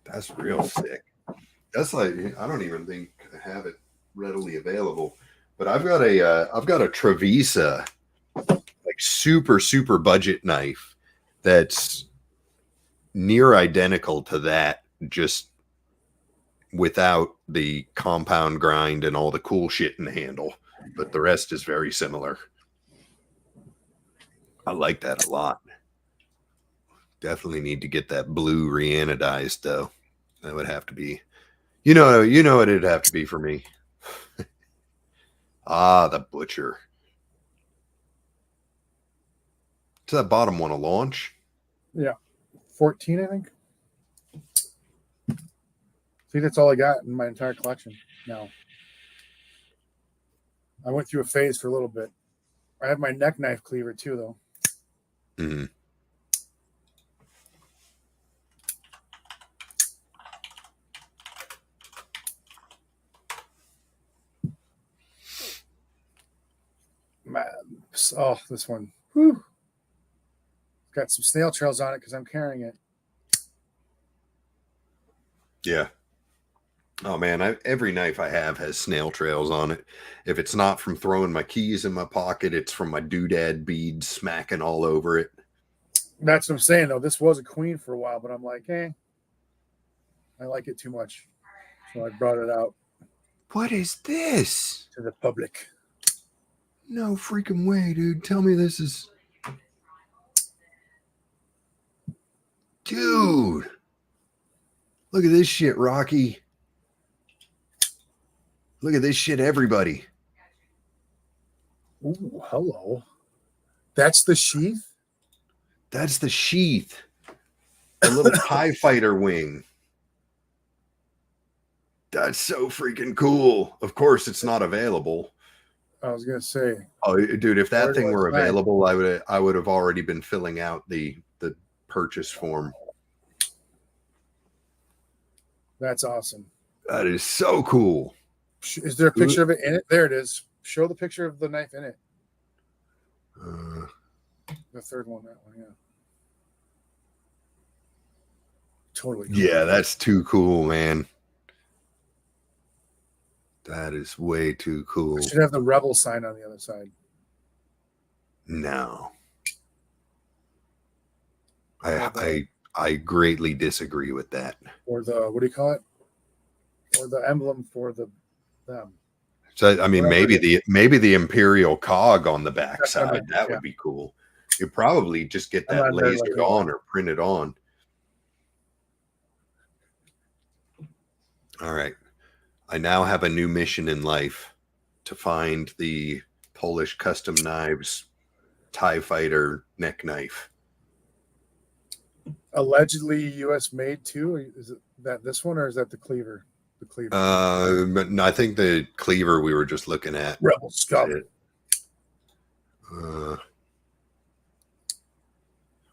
That's real sick. That's like I don't even think I have it readily available. But I've got a Trevisa like super budget knife that's near identical to that, just without the compound grind and all the cool shit in the handle. But the rest is very similar. I like that a lot. Definitely need to get that blue reanodized though. That would have to be, you know what it'd have to be for me. The Butcher. To that bottom one, a launch. Yeah, 14, I think. See, that's all I got in my entire collection now. I went through a phase for a little bit. I have my neck knife cleaver too, though. Mm-hmm. Oh, this one. Whew. Got some snail trails on it because I'm carrying it. Yeah. Oh man, every knife I have has snail trails on it. If it's not from throwing my keys in my pocket, it's from my doodad beads smacking all over it. That's what I'm saying, though. This was a queen for a while, but I'm like, I like it too much. So I brought it out. What is this? To the public. No freaking way, dude. Tell me this is... Dude. Look at this shit, Rocky. Look at this shit, everybody. Ooh, hello. That's the sheath? That's the sheath. The little TIE fighter wing. That's so freaking cool. Of course, it's not available. I was gonna say. Oh, dude, if that thing were available, I would have already been filling out the purchase form. That's awesome. That is so cool. Is there a picture of it in it? There it is. Show the picture of the knife in it. The third one, that one, yeah. Totally cool. Yeah, that's too cool, man. That is way too cool. It should have the Rebel sign on the other side. No. I greatly disagree with that. Or the, what do you call it? Or the emblem for them. So I mean, maybe the Imperial cog on the backside. That would be cool. You probably just get that lasered on or printed on. All right. I now have a new mission in life to find the Polish Custom Knives TIE Fighter neck knife. Allegedly U.S. made too. Is it that this one or is that the cleaver? The cleaver. But no, I think the cleaver we were just looking at. Rebel Scum.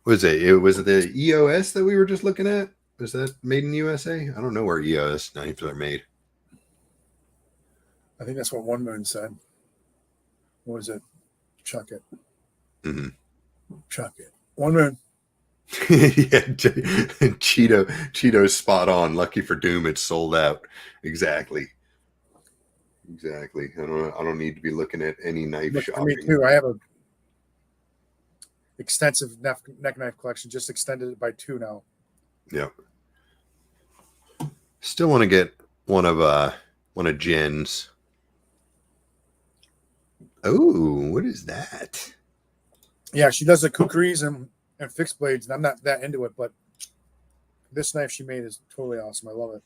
Was it the EOS that we were just looking at? Was that made in USA? I don't know where EOS knives are made. I think that's what One Moon said. What was it? Chuck it. Mm-hmm. Chuck it. One Moon. Yeah, Cheeto's spot on. Lucky for Doom, it's sold out. Exactly. I don't need to be looking at any knife shopping. Me too. I have a extensive neck knife collection. Just extended it by 2 now. Yeah. Still want to get one of Jen's. Oh, what is that? Yeah, she does the kukris and fixed blades, and I'm not that into it, but this knife she made is totally awesome. I love it.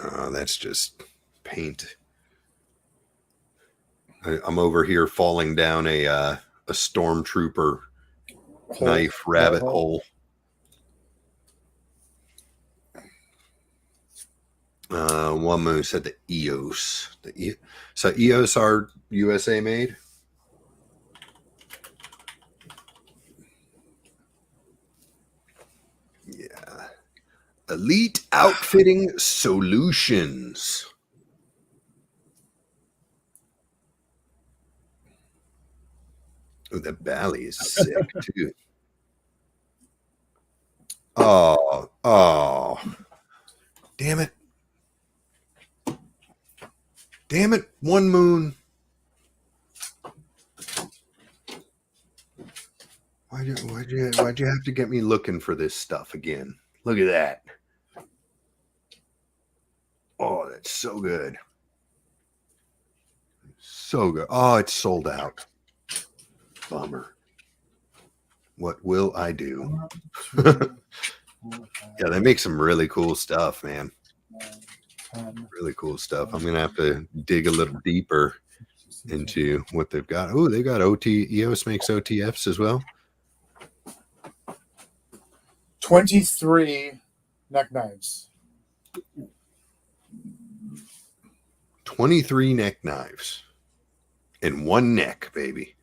Oh, that's just paint. I'm over here falling down a stormtrooper knife rabbit hole. One moon said the EOS. So EOS are USA made? Yeah. Elite Outfitting Solutions. Oh, the Bally is sick too. Oh. Damn it. Damn it, One Moon. Why'd you have to get me looking for this stuff again? Look at that. Oh, that's so good. So good. Oh, it's sold out. Bummer. What will I do? Yeah, they make some really cool stuff, man. Really cool stuff. I'm gonna have to dig a little deeper into what they've got. Oh, they got OT. EOS makes OTFs as well. 23 neck knives. 23 neck knives in one neck, baby.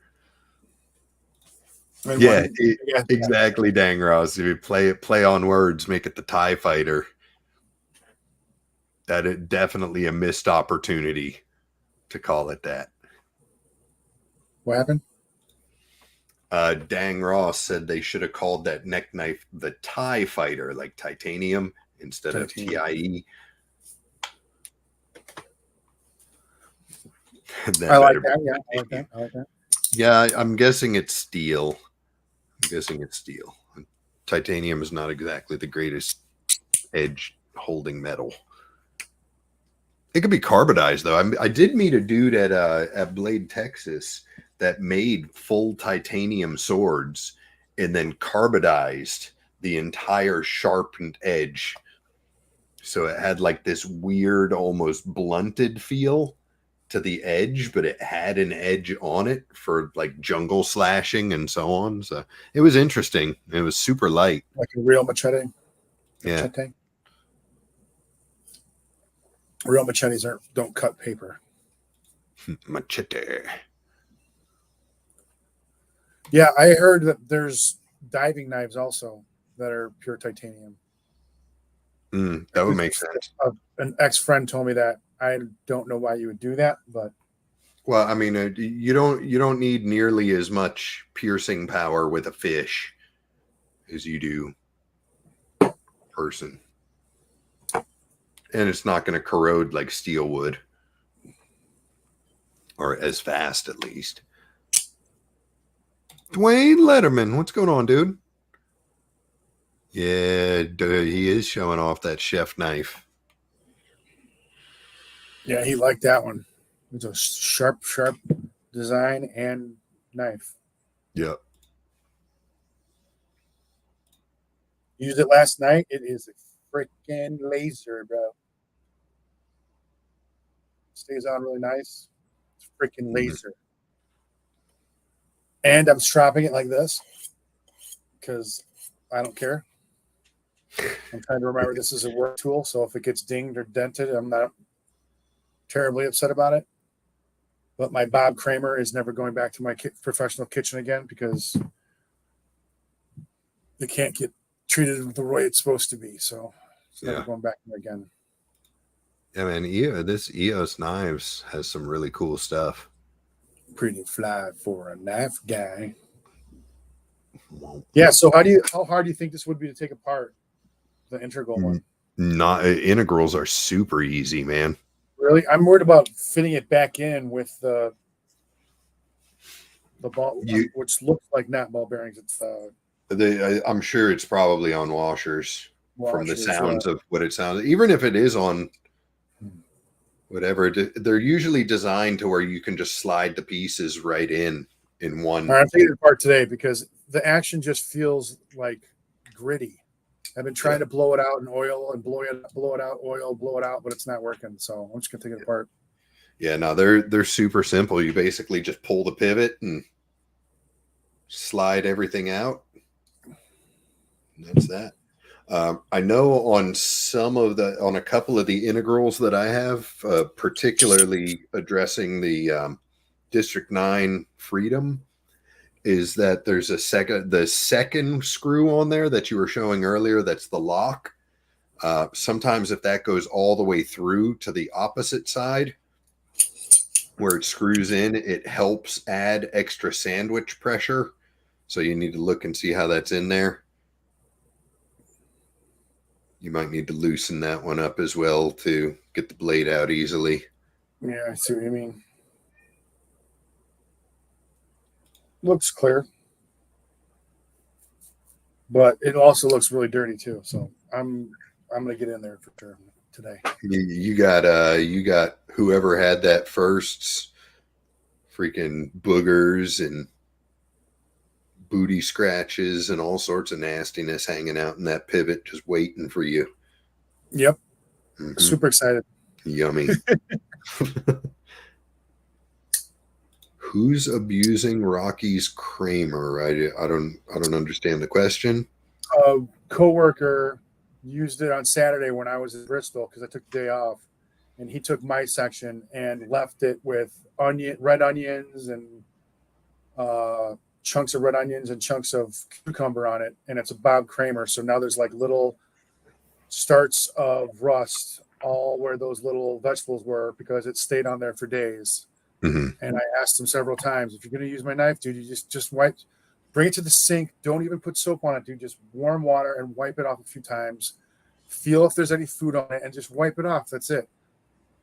Yeah, exactly. Dang, Ross. If you play on words, make it the TIE fighter. That is definitely a missed opportunity to call it that. What happened? Dang Ross said they should have called that neck knife the TIE fighter, like titanium instead of TIE. I like that. Yeah, I like that. I like that. Yeah, I'm guessing it's steel. Titanium is not exactly the greatest edge holding metal. It could be carbonized though. I did meet a dude at Blade, Texas, that made full titanium swords and then carbonized the entire sharpened edge. So it had like this weird, almost blunted feel to the edge, but it had an edge on it for like jungle slashing and so on. So it was interesting. It was super light. Like a real machete. Yeah. Machete. Real machetes don't cut paper. Machete. Yeah, I heard that there's diving knives also that are pure titanium. That would make sense. An ex-friend told me that. I don't know why you would do that, but well, I mean, you don't need nearly as much piercing power with a fish as you do person, and it's not going to corrode like steel would, or as fast at least. Dwayne Letterman, what's going on, dude? Yeah, he is showing off that chef knife. Yeah, he liked that one. It's a sharp design and knife. Yep. Used it last night. It is a freaking laser, bro. Stays on really nice. It's a freaking laser. And I'm strapping it like this because I don't care. I'm trying to remember this is a work tool, so if it gets dinged or dented, I'm not terribly upset about it. But my Bob Kramer is never going back to my professional kitchen again because it can't get treated the way it's supposed to be. So it's never going back there again. Yeah, man. This EOS knives has some really cool stuff. Pretty fly for a knife guy. Yeah. So how hard do you think this would be to take apart the integral one? Integrals are super easy, man. Really? I'm worried about fitting it back in with the ball, which looks like not ball bearings. It's I'm sure it's probably on washers from the sounds of what it sounds. Even if it is on whatever. They're usually designed to where you can just slide the pieces right in one. All right, I'm taking it apart today because the action just feels like gritty. I've been trying to blow it out in oil and blow it out, oil, blow it out, but it's not working. So I'm just gonna take it apart. Yeah, no, they're super simple. You basically just pull the pivot and slide everything out. And that's that. I know on a couple of the integrals that I have, particularly addressing the District 9 Freedom, is that there's the second screw on there that you were showing earlier. That's the lock. Sometimes if that goes all the way through to the opposite side where it screws in, it helps add extra sandwich pressure. So you need to look and see how that's in there. You might need to loosen that one up as well to get the blade out easily. Yeah, I see what you mean. Looks clear, but it also looks really dirty too. So I'm gonna get in there for sure today. You got whoever had that first freaking boogers and booty scratches and all sorts of nastiness hanging out in that pivot, just waiting for you. Yep. Mm-hmm. Super excited. Yummy. Who's abusing Rocky's Kramer? I don't understand the question. A coworker used it on Saturday when I was in Bristol because I took the day off, and he took my section and left it with red onions and chunks of red onions and chunks of cucumber on it, and it's a Bob Kramer. So now there's like little starts of rust all where those little vegetables were because it stayed on there for days. Mm-hmm. And I asked him several times, if you're going to use my knife, dude, you just wipe, bring it to the sink. Don't even put soap on it, dude. Just warm water and wipe it off a few times. Feel if there's any food on it and just wipe it off. That's it.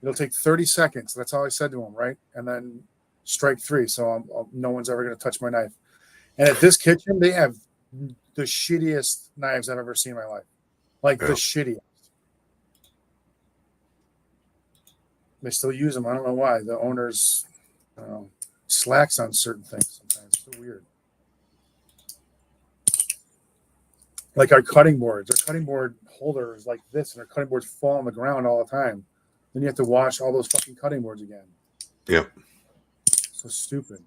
It'll take 30 seconds. That's all I said to him, right? And then strike three. So no one's ever going to touch my knife. And at this kitchen, they have the shittiest knives I've ever seen in my life. Like the shittiest. They still use them. I don't know why. The owners slacks on certain things sometimes. It's so weird. Like our cutting boards. Our cutting board holder is like this, and our cutting boards fall on the ground all the time. Then you have to wash all those fucking cutting boards again. Yep. So stupid.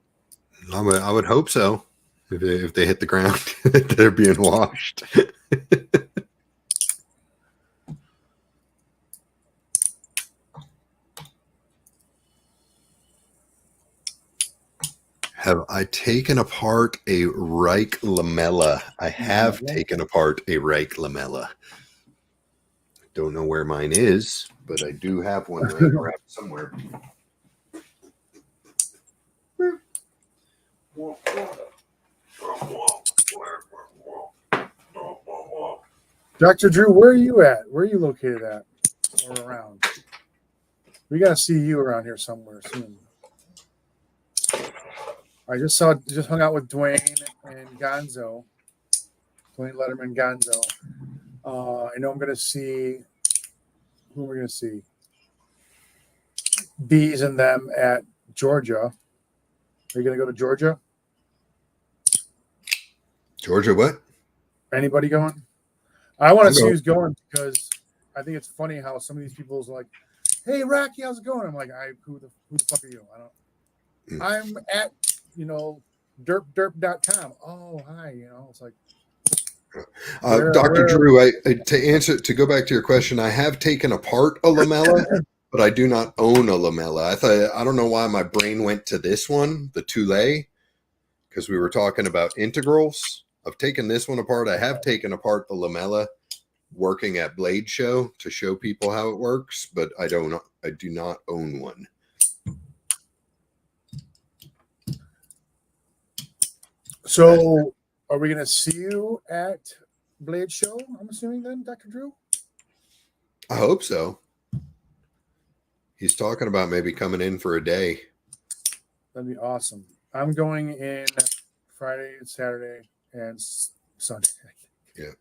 I would hope so. If they hit the ground, they're being washed. Have I taken apart a Reich lamella? I have taken apart a Reich lamella. Don't know where mine is, but I do have one right around somewhere. Dr. Drew, where are you at? Where are you located at? Or around? We got to see you around here somewhere soon. I just hung out with Dwayne and Gonzo. Dwayne Letterman, Gonzo. I know I'm going to see. Who am I going to see? Bees and them at Georgia. Are you going to go to Georgia? Georgia, what? Anybody going? I want to see who's going because I think it's funny how some of these people's like, "Hey, Rocky, how's it going?" I'm like, who the fuck are you? I'm at derp.com. Oh, hi. It's like. Dr. Drew, to go back to your question, I have taken apart a lamella, but I do not own a lamella. I don't know why my brain went to this one, the Toulet, because we were talking about integrals. I've taken this one apart. I have taken apart the lamella working at Blade Show to show people how it works, but I do not own one. So are we going to see you at Blade Show, I'm assuming then, Dr. Drew? I hope so. He's talking about maybe coming in for a day. That'd be awesome. I'm going in Friday, Saturday, and Sunday. Yeah.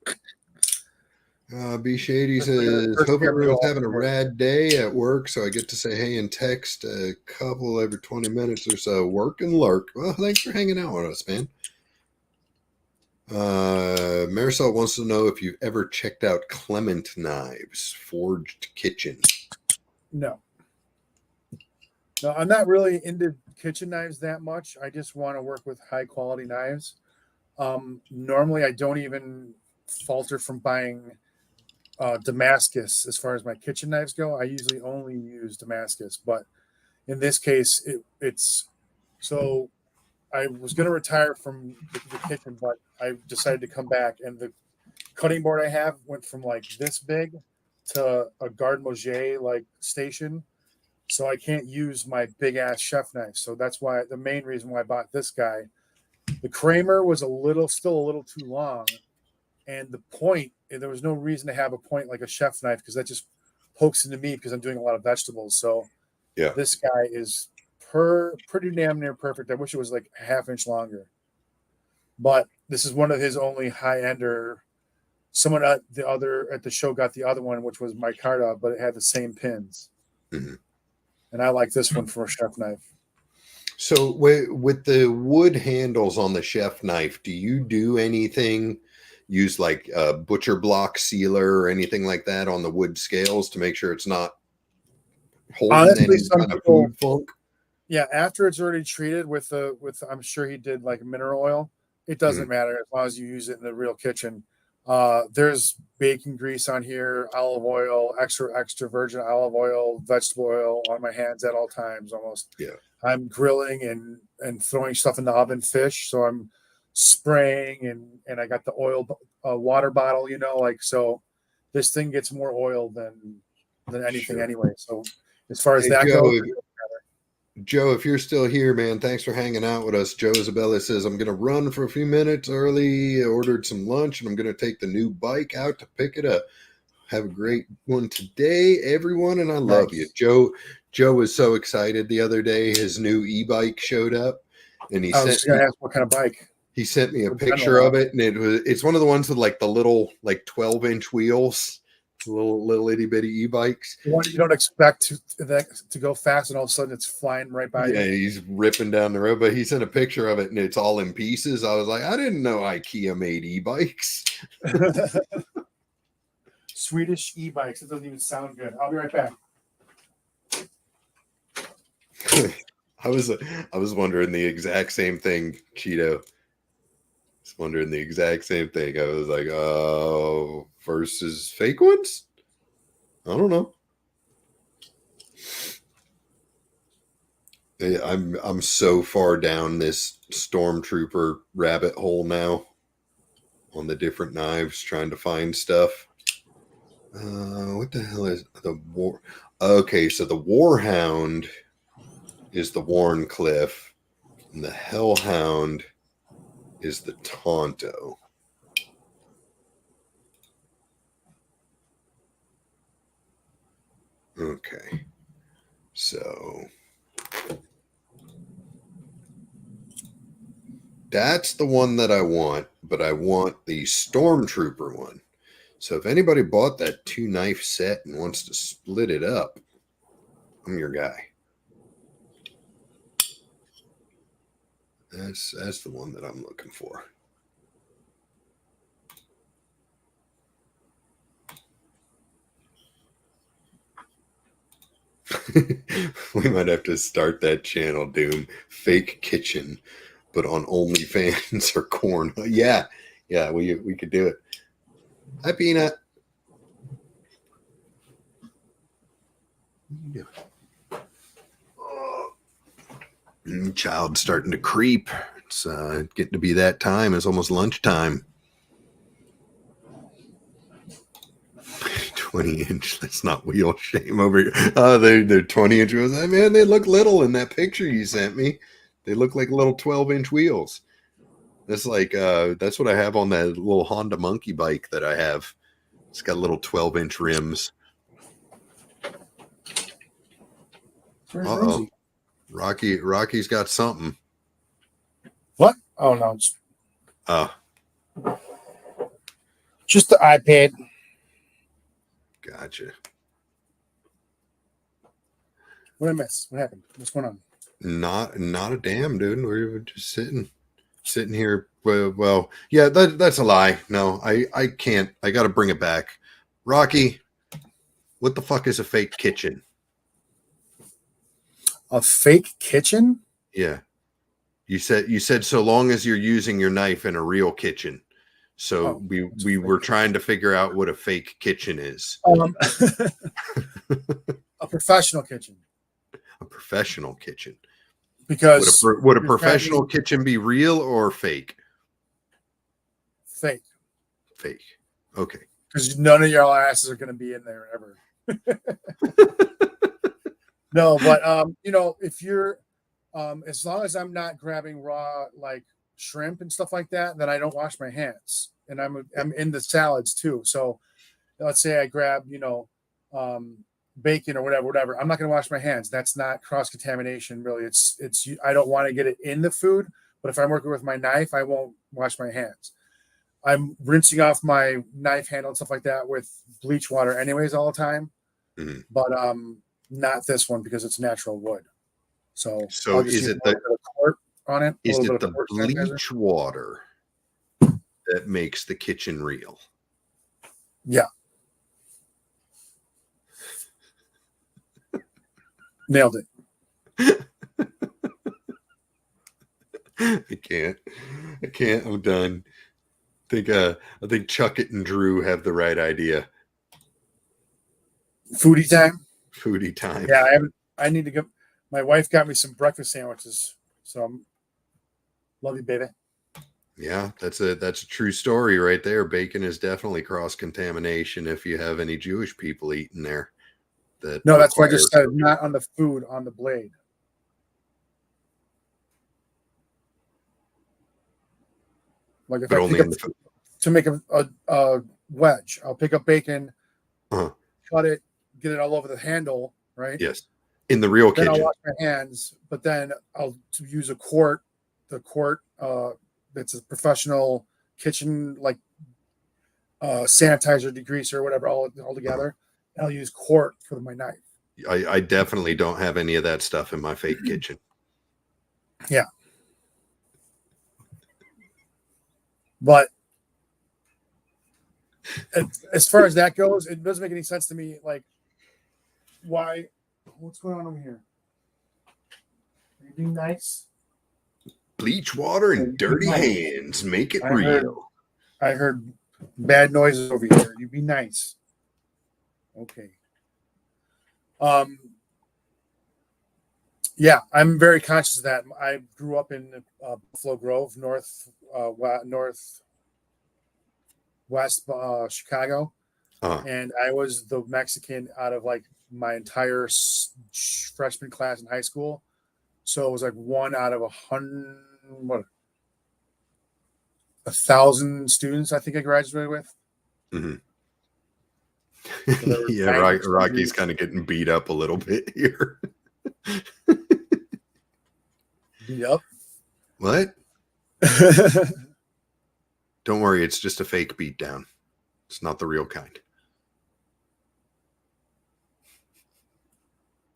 B Shady Just like the says, first hope year we go everyone's off having a there. rad day at work, so I get to say hey and text a couple every 20 minutes or so. Work and lurk. Well, thanks for hanging out with us, man. Marisol wants to know if you've ever checked out Clement Knives, Forged Kitchen. No, I'm not really into kitchen knives that much. I just want to work with high quality knives. Normally, I don't even falter from buying Damascus as far as my kitchen knives go. I usually only use Damascus, but in this case, it's so I was going to retire from the kitchen, but I decided to come back, and the cutting board I have went from like this big to a garde manger like station, so I can't use my big ass chef knife. So that's why the main reason why I bought this guy. The Kramer was still a little too long, and the point, there was no reason to have a point like a chef knife because that just pokes into me because I'm doing a lot of vegetables. So Yeah. this guy is pretty damn near perfect. I wish it was like a half inch longer, but this is one of his only high ender. Someone at the show got the other one, which was micarta, but it had the same pins. Mm-hmm. And I like this one for a chef knife. So with the wood handles on the chef knife, do you do anything? Use like a butcher block sealer or anything like that on the wood scales to make sure it's not holding Honestly, any some kind of people, food funk? yeah, after it's already treated with I'm sure he did like mineral oil. It doesn't Mm-hmm. matter as long as you use it in the real kitchen. There's bacon grease on here, olive oil, extra virgin olive oil, vegetable oil on my hands at all times almost. Yeah. I'm grilling and throwing stuff in the oven, fish. So I'm spraying and I got the oil water bottle, like so. This thing gets more oil than anything Sure. anyway. So as far as Hey, that Joe, goes, if you're still here, man, thanks for hanging out with us. Joe Isabella says, I'm going to run for a few minutes early. I ordered some lunch, and I'm going to take the new bike out to pick it up. Have a great one today, everyone, and I love you. Joe was so excited the other day. His new e-bike showed up, and I was just gonna ask what kind of bike. he sent me a What picture general of it, and it's one of the ones with like the little 12-inch wheels, little itty bitty e-bikes. The one you don't expect to go fast, and all of a sudden it's flying right by Yeah, you. he's ripping down the road, but he sent a picture of it and it's all in pieces. I was like, I didn't know IKEA made e-bikes. Swedish e-bikes. It doesn't even sound good. I'll be right back. I was wondering the exact same thing, Cheeto. I was wondering the exact same thing. I was like, oh, versus fake ones? I don't know. I'm so far down this stormtrooper rabbit hole now on the different knives trying to find stuff. What the hell is the war? Okay, so the Warhound is the Warncliffe, and the Hellhound is the Tonto. Okay, so that's the one that I want, but I want the Stormtrooper one. So if anybody bought that 2-knife set and wants to split it up, I'm your guy. That's the one that I'm looking for. We might have to start that channel, Doom. Fake kitchen, but on OnlyFans or corn. Yeah, we could do it. Hi, Peanut. Child's starting to creep. It's getting to be that time. It's almost lunchtime. 20-inch. That's not wheel shame over here. They're 20-inch wheels. Man, they look little in that picture you sent me. They look like little 12-inch wheels. That's like that's what I have on that little Honda monkey bike that I have. It's got little 12-inch rims. Uh-oh. Rocky's got something. What? Oh no. Oh. Just the iPad. Gotcha. What did I miss? What happened? What's going on? Not a damn, dude. We were just sitting here. Well, yeah, that's a lie. No, I can't. I got to bring it back. Rocky, what the fuck is a fake kitchen? A fake kitchen? Yeah. You said so long as you're using your knife in a real kitchen. So we were trying to figure out what a fake kitchen is. A professional kitchen. A professional kitchen. Because would a professional kitchen be real or fake? Fake. Fake. Okay. Because none of y'all asses are going to be in there ever. No, but if you're as long as I'm not grabbing raw like shrimp and stuff like that, then I don't wash my hands. And I'm in the salads too. So let's say I grab, bacon or whatever. I'm not going to wash my hands. That's not cross contamination, really. It's I don't want to get it in the food, but if I'm working with my knife, I won't wash my hands. I'm rinsing off my knife handle and stuff like that with bleach water anyways all the time. Mm-hmm. But not this one because it's natural wood. So is it the quart on it? Is it the bleach water that makes the kitchen real? Yeah. Nailed it. I can't. I'm done. I think Chuckett and Drew have the right idea. Foodie time. Yeah, I need to go. My wife got me some breakfast sandwiches, so love you, baby. Yeah, that's a true story right there. Bacon is definitely cross contamination if you have any Jewish people eating there. That's why I just said not on the food, on the blade. Like if I pick up to make a wedge, I'll pick up bacon, cut it, get it all over the handle, right? Yes. In the real kitchen. Then I'll wash my hands, but then I'll use a quart. The quart, that's a professional kitchen like sanitizer, degreaser, whatever, all together. And I'll use quart for my knife. I definitely don't have any of that stuff in my fake kitchen. Yeah. But as far as that goes, it doesn't make any sense to me. Like, why? What's going on over here? Are you being nice? Bleach water and dirty hands make it real. I heard bad noises over here. You be nice. Okay. Yeah, I'm very conscious of that. I grew up in Buffalo Grove, northwest Chicago, and I was the Mexican out of like my entire freshman class in high school. So it was like 1 out of 1,000 students I think I graduated with. Mm-hmm. So yeah, Rocky's kind of getting beat up a little bit here. Beat up? What? Don't worry, it's just a fake beatdown. It's not the real kind.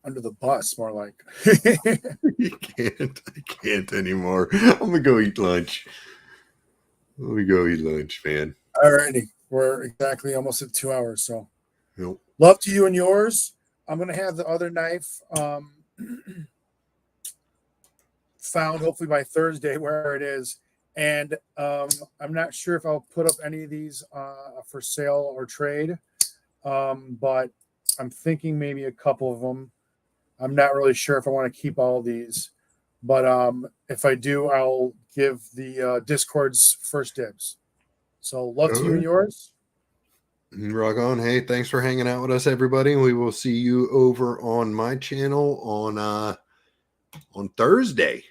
Under the bus, more like. I can't anymore. I'm gonna go eat lunch. Let me go eat lunch, man. Alrighty. We're exactly almost at 2 hours, so Nope. Love to you and yours. I'm gonna have the other knife found hopefully by Thursday where it is. And I'm not sure if I'll put up any of these for sale or trade, but I'm thinking maybe a couple of them. I'm not really sure if I want to keep all these, but if I do, I'll give the Discord's first dibs. So love to you and yours. Rock on. Hey, thanks for hanging out with us, everybody. We will see you over on my channel on Thursday.